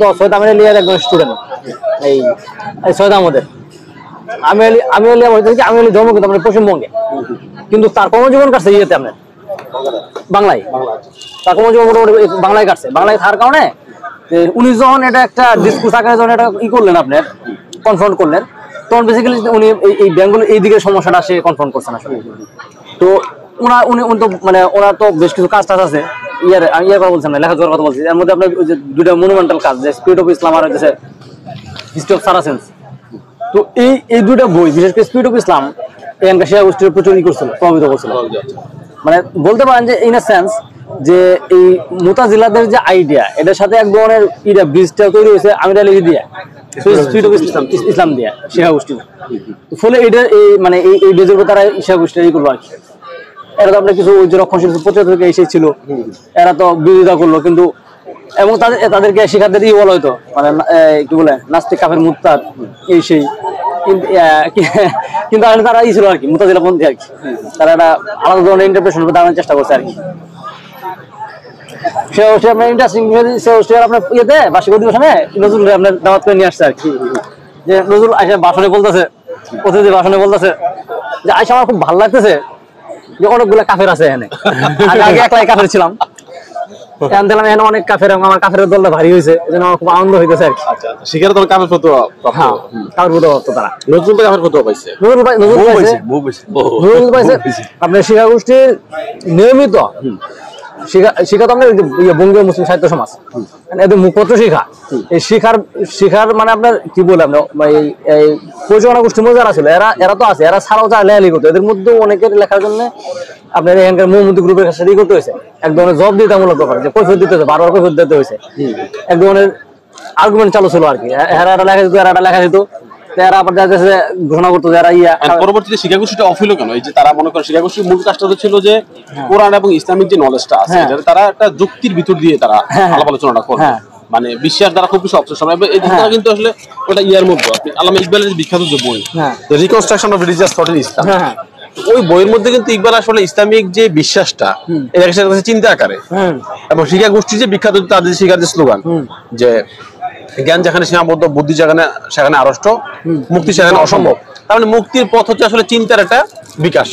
তো সৈয়দ আমির আলী একজন স্টুডেন্ট, এই সৈয়দ আহমদের আমির আলী জন্ম কিন্তু আমাদের পশ্চিমবঙ্গে, কিন্তু তার কর্মজীবন কাটছে আপনার বাংলায়, তার কর্মজীবন মোটামুটি বাংলায় কাটছে। বাংলায় থাকার কারণে উনি যখন এটা একটা ডিসকুস আকারে যখন এটা করলেন আপনার কনফ্রন্ট করলেন, তখন বেসিক্যালি উনি এই বেঙ্গল এই দিকের সমস্যাটা সে কনফ্রন্ট করছেন আসলে। তো উনি তো মানে ওনার তো বেশ কিছু কাজ আছে, আমি কথা বলছেন না, লেখাজোড়ার কথা বলছি। এর মধ্যে আপনার ওই যে দুইটা মনুমেন্টাল কাজ, যে স্পিরিট অফ ইসলাম আর হচ্ছে হিস্ট্রি অফ সারাসেন্স। তো এই দুইটা বই, বিশেষ করে স্পিরিট অফ ইসলাম, এখানকার শিয়া গোষ্ঠীর প্রচুর করছিল, প্রভাবিত করছিল। মানে বলতে পারেন যে ইন এ সেন্স যে এই মুতাজিলাদের যে আইডিয়া, এটার সাথে এক ধরনের ব্রিজটা তৈরি হয়েছে আমির আলী দিয়া, স্পিরিট অফ ইসলাম দিয়া শিয়া গোষ্ঠী। ফলে এটা মানে এই বেজের তারা শিয়া গোষ্ঠী করলো আর কি। এরা তো আপনার কিছু যে রক্ষণশীল 75 থেকে এসেছিল, এরা তো বিরোধিতা করলো, কিন্তু এবং তাদেরকে শিক্ষার্থীদের বলা হয়তো মানে কি বলে নাস্তিক কাফের মুত্তার এই সেই, কিন্তু আসলে তারা ছিল আর কি মুতাজিলাপন্থী আর কি। তারা একটা আলাদা ধরনের ইন্টারপ্রিটেশন দেওয়ার চেষ্টা করছে আর কি। সে অবশ্যই আপনার ইন্টারেস্টিং, সে অবশ্যই আপনার ইয়েতে বার্ষিক অধিবেশনে নজরুল আপনার দাওয়াত করে নিয়ে আসছে আর কি। যে নজরুল আইসা ভাষণে বলতেছে, অতিথি ভাষণে বলতেছে যে আইসা আমার খুব ভালো লাগতেছে যে অনেকগুলো কাফের আছে এখানে, আগে একলাই কাফের ছিলাম, এখন দেখলাম এখানে অনেক কাফের, আমার কাফের দলটা ভারী হয়েছে, এই জন্য আমার খুব আনন্দ হইতেছে আর কি। শিকারে তোমার কাফের ফতোয়া, হ্যাঁ কাফের ফতোয়া তো তারা নজরুল তো কাফের ফতোয়া পাইছে, নজরুল পাইছে আপনার শিক্ষা গোষ্ঠীর নিয়মিত শিক্ষা তো আপনার বঙ্গীয় মুসলিম সাহিত্য সমাজ, এদের মুখপত্র শিক্ষা, এই শিখার মানে আপনার কি বলে আপনার এই পরিচালনা গোষ্ঠীর মধ্যে যারা ছিল এরা তো আছে, এরা ছাড়াও যারা লেখালি করতো, এদের মধ্যে অনেকের লেখার জন্য আপনার এখানকার মোহাম্মদী গ্রুপের কাছে ই করতে হয়েছে, এক ধরনের জব দিতামূলক ব্যাপার, যে কৈফিয়ত দিতে হয়েছে, বারবার কৈফিয়ত দিতে হয়েছে, এক ধরনের আর্গুমেন্ট চালু ছিল আর কি। এরা লেখা দিত, এরা লেখা দিত, এরা আবার ঘোষণা করতো যারা পরবর্তীতে শিক্ষাগোষ্ঠীটা অফ হলো কেন? এই যে তারা মনে করেন শিক্ষাগোষ্ঠীর মূল কাজটা ছিল যে কোরআন এবং ইসলামিক যে নলেজটা আছে, তারা একটা যুক্তির ভিতর দিয়ে তারা আলাপ আলোচনাটা করবে, মানে বিশ্বাস দ্বারা খুব বেশি অবসর কিন্তু আসলে ওটা ইয়ার মধ্যে আপনি আল্লামা ইকবালের বিখ্যাত যে বই reconstruction of religious thought in Islam, ওই বইয়ের মধ্যে কিন্তু ইকবাল আসলে ইসলামিক যে বিশ্বাসটা এটাকে চিন্তা আকারে, এবং শিক্ষাগোষ্ঠীর যে বিখ্যাত তাদের শিক্ষার যে স্লোগান যে জ্ঞান যেখানে সীমাবদ্ধ, বুদ্ধি সেখানে আড়ষ্ট, মুক্তি সেখানে অসম্ভব। তার মানে মুক্তির পথ হচ্ছে আসলে চিন্তার একটা বিকাশ,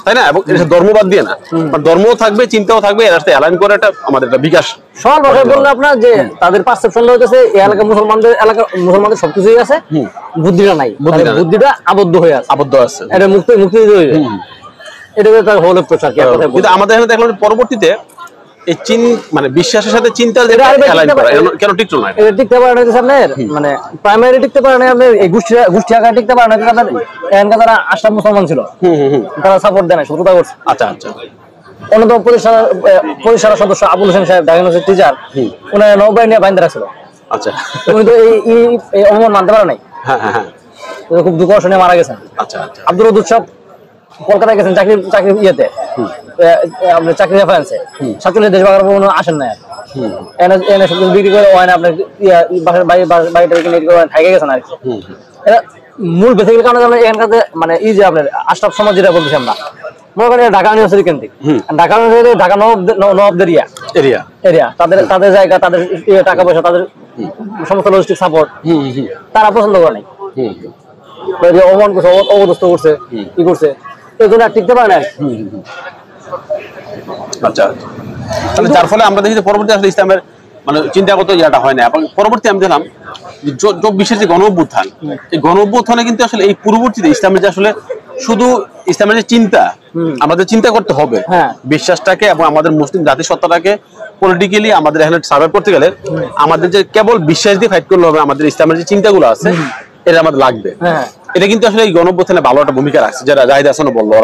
তাই না? এবং এটা ধর্মবাদ দিয়ে না, ধর্মও থাকবে, চিন্তাও থাকবে, এর সাথে অ্যালাইন করে একটা আমাদের একটা বিকাশ। সরল ভাষায় বললে আপনার যে তাদের পারসেপশনটা হচ্ছে এই এলাকার মুসলমানদের সবকিছুই আছে, বুদ্ধিটা নাই, বুদ্ধিটা আবদ্ধ আছে, এটা মুক্তি হয়ে যায়, এটা তার হল প্রচার। কিন্তু আমাদের এখানে দেখলাম পরবর্তীতে এই মানে বিশ্বাসের সাথে চিন্তার যেটা অ্যালাইন করা কেন টিকতো না? এটা টিকতে পারে না আপনার, মানে প্রাইমারি টিকতে পারে না আপনার, এই গোষ্ঠী আকারে টিকতে পারে না আপনার। এখানকার যারা আশরাফ মুসলমান ছিল তারা সাপোর্ট দেয় না, শত্রুতা করছে। আচ্ছা আচ্ছা। অন্যতম পরিচালক সদস্য আবুল হোসেন সাহেব ডায়াগনোসিস টিচার, উনার নৌবাহিনী নিয়ে বাইন্দা রাখছিল। আচ্ছা, উনি তো এই অমন মানতে পারে নাই। হ্যাঁ হ্যাঁ, খুব দুঃখ শুনে মারা গেছেন। আচ্ছা, আব্দুল ওদুদ সাহেব কলকাতায় গেছেন চাকরি ইয়েতে, আপনার চাকরি রেফারেন্সে 47 দেশ বাগার আসেন না, এনে সব বিক্রি করে ওয়াইন আপনার বাড়িটা থেকে গেছেন আর কি। এটা মূল বেসিক্যালি কারণে আমরা এখানকার মানে এই যে আপনার আশরাফ সমাজ যেটা বলতেছি আমরা, মনে করেন ঢাকা ইউনিভার্সিটি কেন্দ্রিক, ঢাকা ইউনিভার্সিটি ঢাকা নবাবদের এরিয়া, তাদের জায়গা, তাদের টাকা পয়সা, তাদের সমস্ত লজিস্টিক সাপোর্ট তারা পছন্দ করে নাই। অমান করছে, অবদস্ত করছে, কি করছে, এই জন্য আর টিকতে পারে না। আচ্ছা, তাহলে যার ফলে আমরা দেখি যে পরবর্তী আসলে ইসলামের মানে চিন্তাগত ইয়াটা হয় না। এবং পরবর্তী আমি দেখলাম যে 24-এর যে গণ অভ্যুত্থান, এই গণ অভ্যুত্থানে কিন্তু আসলে এই পূর্ববর্তীতে ইসলামের যে আসলে শুধু ইসলামের যে চিন্তা, আমাদের চিন্তা করতে হবে বিশ্বাসটাকে এবং আমাদের মুসলিম জাতিসত্তাটাকে পলিটিক্যালি আমাদের এখানে সার্ভাইভ করতে গেলে আমাদের যে কেবল বিশ্বাস দিয়ে ফাইট করলে হবে, আমাদের ইসলামের যে চিন্তাগুলো আছে এটা আমাদের লাগবে। এটা কিন্তু আসলে এই গণ অভ্যুত্থানে ভালো একটা ভূমিকা রাখছে, যারা জাহিদ হাসানও বললো,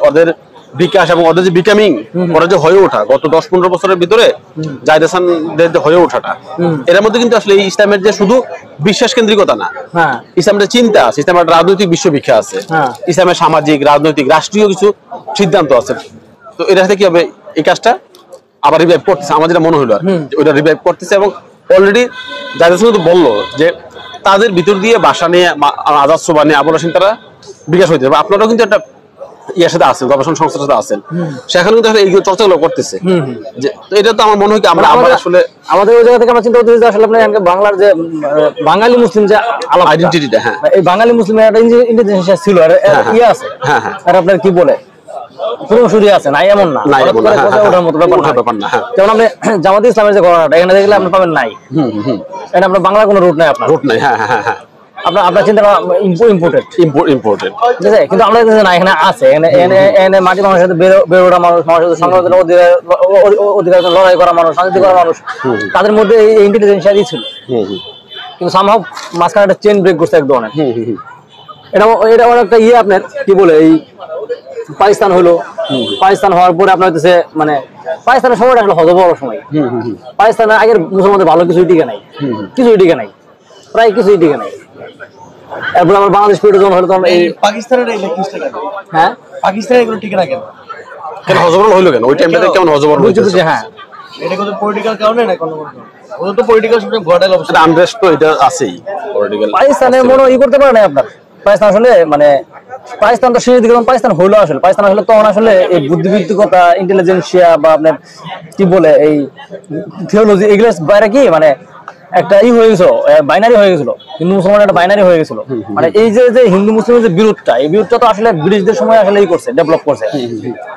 ওদের বিকাশ এবং ওদের যে বিকামিং, ওরা যে হয়ে ওঠা গত 10-15 বছরের ভিতরে জাহিদ হাসানদের যে হয়ে ওঠাটা, এর মধ্যে কিন্তু আসলে ইসলামের যে শুধু বিশ্বাস কেন্দ্রিকতা না, ইসলামের যে চিন্তা আছে, ইসলামের রাজনৈতিক বিশ্ববিখ্যা আছে, ইসলামের সামাজিক, রাজনৈতিক, রাষ্ট্রীয় কিছু সিদ্ধান্ত আছে। তো এর সাথে কি হবে, এই কাজটা আবার রিভাইভ করতেছে, আমার যেটা মনে হলো আর ওইটা রিভাইভ করতেছে। এবং অলরেডি জাহিদ হাসান তো বললো যে তাদের ভিতর দিয়ে ভাষা নিয়ে, আজাদ সোবা নিয়ে, আবুল হাসিম তারা বিকাশ হইতে হবে। আপনারাও কিন্তু একটা ইয়ার সাথে আছেন, গবেষণা সংস্থার সাথে আছেন, সেখানে কিন্তু এই চর্চাগুলো করতেছে। যে তো এটা তো আমার মনে হয় কি আমরা আসলে আমাদের ওই জায়গা থেকে আমরা চিন্তা করতেছি যে আসলে আপনার বাংলার যে বাঙালি মুসলিম যে আলাদা আইডেন্টিটিটা, হ্যাঁ, এই বাঙালি মুসলিমের একটা ইন্টেলিজেন্স ছিল, আর ইয়ে আছে, আর আপনার কি বলে পুরোপুরি আছে, নাই এমন না, ওঠার মতো ব্যাপার না। যেমন আপনি জামাতে ইসলামের যে ঘটনাটা এখানে দেখলে আপনি পাবেন নাই, এটা আপনার বাংলার কোনো রুট নাই, আপনার রুট নাই। হ্যাঁ হ্যাঁ হ্যাঁ, আপনার চিন্তা ইম্পোর্টেড, ঠিক আছে। কিন্তু আমরা না এখানে আছে, এনে মাটি মানুষের সাথে বেড়ে ওঠা মানুষ, মানুষের সংগ্রামের অধিকার লড়াই করা মানুষ, শান্তি করা মানুষ, তাদের মধ্যে এই ইন্টেলিজেন্সিয়ারই ছিল। কিন্তু সামহাও মাঝখানে একটা চেন ব্রেক করছে এক ধরনের। এটা একটা ইয়ে আপনার কি বলে, এই পাকিস্তান হলো, পাকিস্তান হওয়ার পরে আপনার হচ্ছে মানে পাকিস্তানের সময়টা আসলে হজব হওয়ার সময়। পাকিস্তানের আগের মুসলমানদের ভালো কিছুই টিকে নাই, প্রায় কিছুই টিকে নাই। এরপর আমার বাংলাদেশ পিরিয়ড যখন হলো, তখন এই পাকিস্তানের এই লেকিংসটা কেন, হ্যাঁ পাকিস্তানের এগুলো টিকে না কেন, কেন হজবরল হইলো কেন ওই টাইমটাতে, কেমন হজবরল হইছে? হ্যাঁ, এটা কোনো পলিটিক্যাল কারণে না, কোনো ওদের তো পলিটিক্যাল সবসময় ভোটাল অবস্থা, আনরেস্ট তো এটা আছেই পলিটিক্যাল। পাকিস্তানের মনে ই করতে পারে না আপনার, পাকিস্তান আসলে মানে পাকিস্তান তো শেষ দিকে পাকিস্তান হইলো, আসলে পাকিস্তান আসলে তখন আসলে এই বুদ্ধিবৃত্তিকতা, ইন্টেলিজেন্সিয়া বা আপনার কি বলে এই থিওলজি, এগুলো বাইরে কি মানে একটা ই হয়ে গেছিল, বাইনারি হয়ে গেছিল, হিন্দু মুসলমান একটা বাইনারি হয়ে গেছিল। মানে এই যে হিন্দু মুসলিমের যে বিরোধটা, এই বিরোধটা তো আসলে ব্রিটিশদের সময় আসলে ই করছে, ডেভেলপ করছে।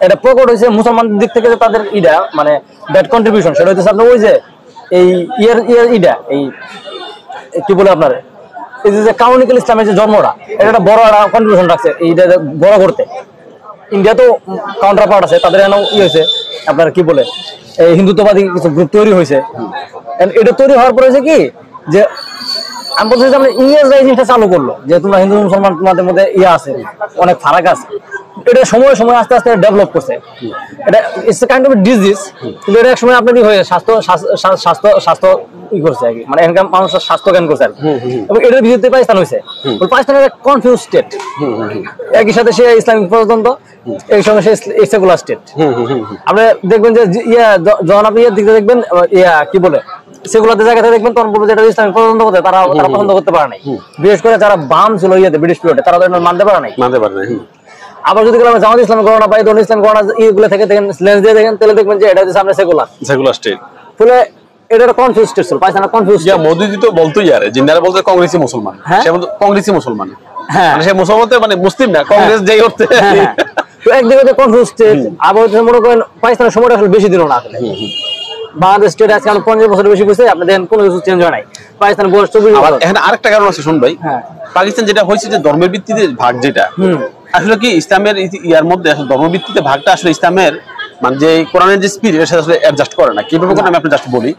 এটা প্রকট হয়েছে মুসলমানদের দিক থেকে, তাদের ইটা মানে দ্যাট কন্ট্রিবিউশন, সেটা হচ্ছে আপনার ওই যে এই ইটা এই কি বলে আপনার এই যে কাউনিক্যাল ইসলামের যে জন্মটা, এটা একটা বড় একটা কন্ট্রিবিউশন রাখছে এইটা বড় করতে। ইন্ডিয়া তো কাউন্টার পার্ট আছে, তাদের এখানেও ই হয়েছে আপনার কি বলে এই হিন্দুত্ববাদী কিছু গ্রুপ তৈরি হয়েছে। এটা তৈরি হওয়ার পরে হয়েছে কি যে আমি বলছি যে আমরা ইংরেজরা এই জিনিসটা চালু করলো যে তোমরা হিন্দু মুসলমান তোমাদের মধ্যে ইয়ে আছে, অনেক ফারাক আছে। এটা সময় সময় আস্তে আস্তে ডেভেলপ করছে। এটা ইটস কাইন্ড অফ ডিজিজ, কিন্তু এটা এক সময় আপনার কি হয়ে স্বাস্থ্য ই করছে আর কি, মানে এখানকার মানুষের স্বাস্থ্য জ্ঞান করছে আর কি। এবং এটার বিরুদ্ধে পাকিস্তান হয়েছে। পাকিস্তানের একটা কনফিউজ স্টেট, একই সাথে সে ইসলামিক প্রজাতন্ত্র, এই সঙ্গে সে সেকুলার স্টেট। আপনি দেখবেন যে ইয়া যখন আপনি ইয়ের দিকে দেখবেন ইয়া কি বলে সেগুলোতে জায়গাতে দেখবেন তখন বলবো যেটা ইসলামিক প্রজাতন্ত্র করতে তারা পছন্দ করতে পারে নাই। বিশেষ করে যারা বাম ছিল ইয়েতে ব্রিটিশ পিরিয়ডে, তারা তো মানতে পারে নাই। আবার যদি আমরা জামাত ইসলাম করোনা পাই, তখন ইসলাম করোনা ইগুলো থেকে দেখেন লেন্স দিয়ে দেখেন, তাহলে দেখবেন যে এটা হচ্ছে সামনে সেকুলার স্টেট। ফলে এটা কনফিউজ স্টেট ছিল, পাকিস্তান কনফিউজ। মোদি তো বলতো ইয়ারে জিন্নারা বলতো কংগ্রেসি মুসলমান, সে বলতো কংগ্রেসি মুসলমান, হ্যাঁ সে মুসলমান মানে মুসলিম না, কংগ্রেস যেই করতে। তো একদিকে কনফিউজ স্টেট, আবার মনে করেন পাকিস্তানের সময়টা আসলে বেশি দিনও না আসলে। বাংলাদেশ স্টেট আজকে 50 বছরের বেশি বসে আপনি দেখেন কোনো কিছু চেঞ্জ হয় নাই। পাকিস্তানের বয়স 24 বছর। এখানে আরেকটা কারণ আছে শুন ভাই, পাকিস্তান যেটা হয়েছে যে ধর্মের ভিত্তিতে ভাগ, যেটা আসলে কি ইসলামের ইয়ার মধ্যে ধর্মের ভিত্তিতে ভাগটা আসলে ইসলামের মানে যে কোরআনের যে স্পিরিট এর সাথে আসলে অ্যাডজাস্ট করে না। কিভাবে করে আমি আপনি জাস্ট বলি,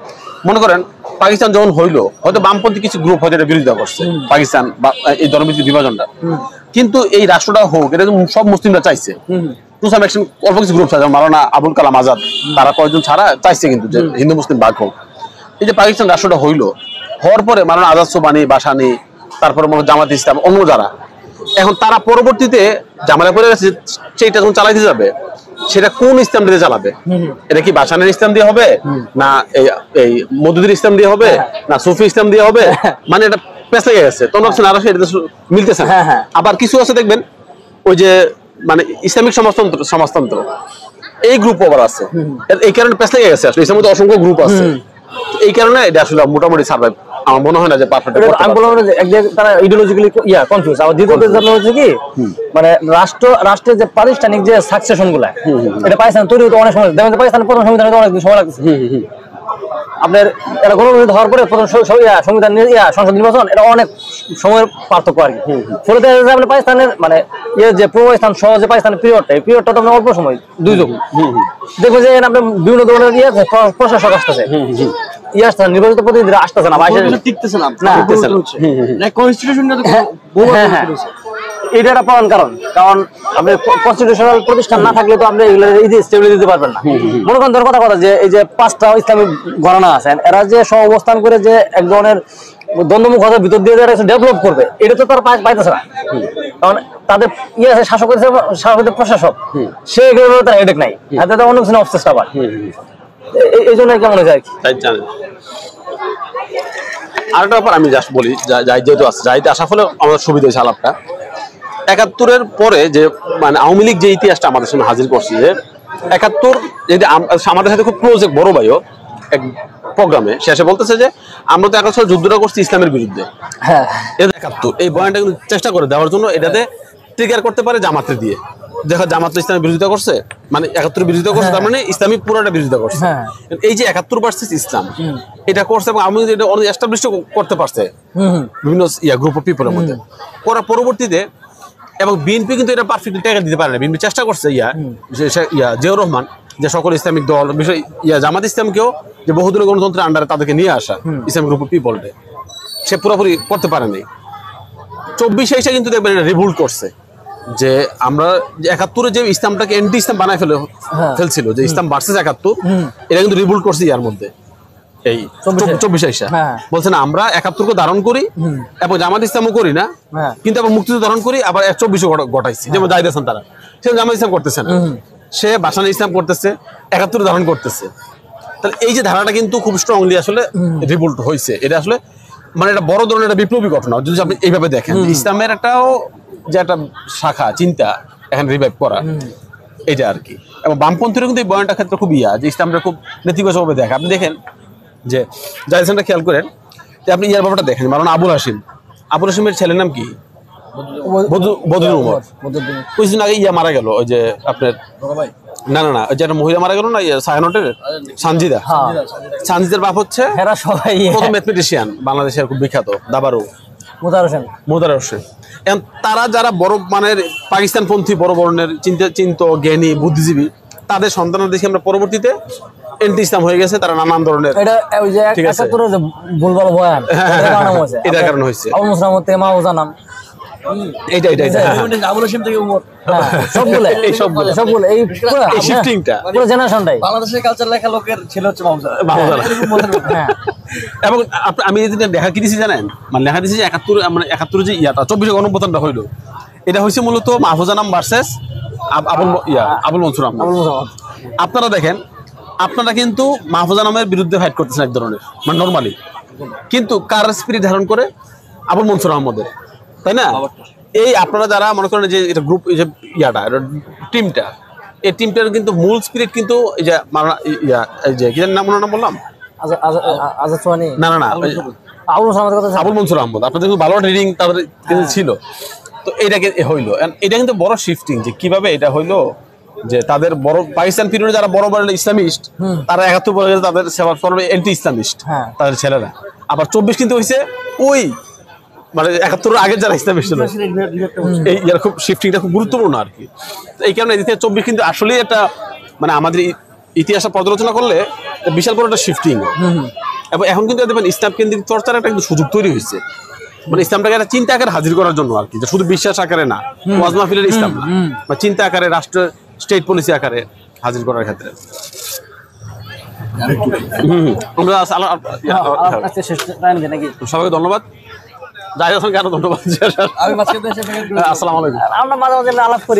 মনে করেন পাকিস্তান যখন হইলো, হয়তো বামপন্থী কিছু গ্রুপ হয়তো এটা বিরোধিতা করছে পাকিস্তান বা এই ধর্মভিত্তিক বিভাজনটা, কিন্তু এই রাষ্ট্রটা হোক এটা সব মুসলিমরা চাইছে। টু সাম এক্সটেন্ট অল্প কিছু গ্রুপ আছে, মাওলানা আবুল কালাম আজাদ তারা কয়েকজন ছাড়া চাইছে কিন্তু যে হিন্দু মুসলিম ভাগ হোক। এই যে পাকিস্তান রাষ্ট্রটা হইলো, হওয়ার পরে মাওলানা আজাদ সোবানি, বাসানি, তারপরে মনে জামাত ইসলাম, অন্য যারা, এখন তারা পরবর্তীতে ঝামেলা পড়ে গেছে, সেইটা যখন চালাইতে যাবে সেটা কোন ইসলাম দিয়ে চালাবে? এটা কি বাসানের ইসলাম দিয়ে হবে, না এই মদুদির ইসলাম দিয়ে হবে, না সুফি ইসলাম দিয়ে হবে? মানে এটা পেঁচ লেগে গেছে, তোমরা আর এটা মিলতেছে না। আবার কিছু আছে দেখবেন ওই যে মানে ইসলামিক সমাজতন্ত্র এই গ্রুপ আবার আছে, এই কারণে পেঁচ লেগে গেছে। আসলে ইসলামের মধ্যে অসংখ্য গ্রুপ আছে, এই কারণে এটা আসলে মোটামুটি সার্ভাইভ আমার মনে হয় না যে পারফেক্ট। আমি বললাম যে একদিকে তারা ইডিওলজিক্যালি কনফিউজ, আর দ্বিতীয়ত হচ্ছে কি মানে রাষ্ট্রের যে প্রাতিষ্ঠানিক যে সাকসেশন গুলা, এটা পাকিস্তান তৈরি হতে অনেক সময়, যেমন পাকিস্তানের প্রথম সংবিধান অনেক সময় লাগছে। আপনার এরা গণতন্ত্র হওয়ার পরে প্রথম সংবিধান সংসদ নির্বাচন, এটা অনেক সময়ের পার্থক্য আর কি। ফলে আপনি পাকিস্তানের মানে যে পূর্ব পাকিস্তান সহ যে পাকিস্তানের পিরিয়ডটা, এই পিরিয়ডটা তো আপনার অল্প সময় 2 যুগ। দেখবেন যে আপনার বিভিন্ন ধরনের প্রশাসক আসতেছে, নির্বাচিত প্রতিনিধিরা আসতেছে না, টিকতেছে না, এটা একটা প্রধান কারণ। কারণ আপনি কনস্টিটিউশনাল প্রতিষ্ঠান না থাকলে তো আপনি স্টেবিলিটি দিতে পারবেন না। মনে করেন ধর কথা যে এই যে 5টা ইসলামিক ঘরানা আছেন, এরা যে সহ অবস্থান করে যে এক ধরনের দ্বন্দ্বমুখতার ভিতর দিয়ে ডেভেলপ করবে, এটা তো তারা পাইতেছে না। কারণ তাদের আছে শাসকের প্রশাসক, সে তার হেডেক নাই, তাদের অন্য কিছু অবস্থা আবার এই জন্য কেমন হয়ে যায়। আরেকটা ব্যাপার আমি জাস্ট বলি, যেহেতু আছে যাইতে আসা ফলে আমাদের সুবিধা হয়েছে আলাপটা। 71-এর পরে যে মানে আওয়ামী লীগ যে ইতিহাসটা আমাদের সামনে হাজির করছে, যে 71 যদি আমাদের সাথে খুব ক্লোজ এক বড় ভাইও এক প্রোগ্রামে শেষে বলতেছে যে আমরা তো 71 যুদ্ধটা করছি ইসলামের বিরুদ্ধে। হ্যাঁ, 71 এই বয়ানটা কিন্তু চেষ্টা করে দেওয়ার জন্য এটাতে ট্রিগার করতে পারে জামাতে দিয়ে। দেখো জামাত ইসলামের বিরোধিতা করছে, মানে 71 বিরোধিতা করছে, তার মানে ইসলামী পুরোটা বিরোধিতা করছে। এই যে 71 ভার্সেস ইসলাম এটা করছে, এবং আমি এটা অনেক এস্টাবলিশ করতে পারছে বিভিন্ন গ্রুপ অফ পিপলের মধ্যে করার পরবর্তীতে। এবং বিএনপি কিন্তু এটা পারফেক্টলি টাকা দিতে পারে না। বিএনপি চেষ্টা করছে জিয়াউর রহমান যে সকল ইসলামিক দল বিষয় জামাত ইসলামকেও যে বহুদলীয় গণতন্ত্রের আন্ডারে তাদেরকে নিয়ে আসা ইসলামিক গ্রুপ অফ পিপলকে, সে পুরোপুরি করতে পারে নাই। 24-এ এসে কিন্তু দেখবেন এটা রিভোল্ট করছে যে আমরা 71-এ যে ইসলামটাকে এন্টি ইসলাম বানায় ফেলছিল, যে ইসলাম ভার্সেস 71, এটা কিন্তু রিভোল্ট করছে ইয়ার মধ্যে। এই 24-এ এসে বলছে না আমরা 71-কে ধারণ করি এবং জামাত ইসলামও করি না, কিন্তু আবার মুক্তিযুদ্ধ ধারণ করি, আবার 24-এ ঘটাইছি। যেমন জাহিদ হাসান তারা, সে জামাত ইসলাম করতেছে না, সে বাসানি ইসলাম করতেছে, 71 ধারণ করতেছে। তাহলে এই যে ধারাটা কিন্তু খুব স্ট্রংলি আসলে রিভোল্ট হয়েছে। এটা আসলে মানে একটা বড় ধরনের একটা বিপ্লবী ঘটনা যদি আপনি এইভাবে দেখেন। ইসলামের একটাও যে একটা শাখা চিন্তা এখন রিভাইভ করা, এটা আর কি। এবং বামপন্থীরা কিন্তু এই বয়ানটার ক্ষেত্রে খুব যে ইসলামটা খুব নেতিবাচকভাবে দেখে। আপনি দেখেন যে জাহিদ হাসানটা খেয়াল করেন যে আপনি ইয়ার ব্যাপারটা দেখেন, মাওলানা আবুল হাশিমের ছেলের নাম কি? বদরুল উমর। কিছুদিন আগে মারা গেল, ওই যে আপনার না ওই যে একটা মহিলা মারা গেল না, সায়নটের সানজিদার বাপ হচ্ছে প্রথম ম্যাথমেটিশিয়ান বাংলাদেশের খুব বিখ্যাত দাবারু মোতার হোসেন। তারা যারা বড় মানের পাকিস্তানপন্থী বড় ধরনের চিন্ত জ্ঞানী বুদ্ধিজীবী, তাদের সন্তানদের দেখে আমরা পরবর্তীতে এন্টি ইসলাম হয়ে গেছে। তারা নানান ধরনের এটার কারণ হয়েছে। এবং আমি লেখা কি দিচ্ছি জানেন, মানে লেখা দিচ্ছি যে 71 যে 24-এ গণঅভ্যুত্থানটা হইলো, এটা হয়েছে মূলত মাহফুজা নাম ভার্সেস আবুল মনসুর আহমদ। আপনারা দেখেন, আপনারা কিন্তু মাহফুজা নামের বিরুদ্ধে ফাইট করতেছেন এক ধরনের, মানে নর্মালি, কিন্তু কার স্পিরিট ধারণ করে? আবুল মনসুর আহমদের, তাই না? এই আপনারা যারা মনে করেন যে এটা গ্রুপ টিমটা, এই টিমটার কিন্তু মূল স্পিরিট কিন্তু এই যে এই যে কি নাম বললাম, না আবুল মনসুর আহমদ। আপনাদের কিন্তু ভালো রিডিং তাদের ছিল। তো এটাকে হইলো, এটা কিন্তু বড় শিফটিং যে কিভাবে এটা হইলো, যে তাদের বড় পাকিস্তান পিরিয়ডে যারা বড় বড় ইসলামিস্ট, তারা 71 পরে তাদের সেবা করবে এন্টি ইসলামিস্ট তাদের ছেলেরা। আবার 24 কিন্তু হয়েছে ওই মানে 71-এর আগে যারা ইসলামিস্ট ছিল, এই খুব শিফটিংটা খুব গুরুত্বপূর্ণ আর কি। এই কারণে 24 কিন্তু আসলেই একটা মানে আমাদের ইতিহাস পর্যালোচনা করলে বিশাল বড় একটা শিফটিং। এবং এখন কিন্তু দেখবেন ইসলাম কেন্দ্রিক চর্চার একটা কিন্তু সুযোগ তৈরি হয়েছে, মানে ইসলামটাকে একটা চিন্তা আকারে হাজির করার জন্য আর কি, যে শুধু বিশ্বাস আকারে না, ওয়াজ মাহফিলের ইসলাম না, বা চিন্তা আকারে রাষ্ট্র স্টেট পলিসি আকারে হাজির করার ক্ষেত্রে। সবাইকে ধন্যবাদ, যাই হোক আরো ধন্যবাদ। আমি মাঝখানে এসে আসসালামু আলাইকুম। আমরা মাঝে মাঝে আলাপ করি।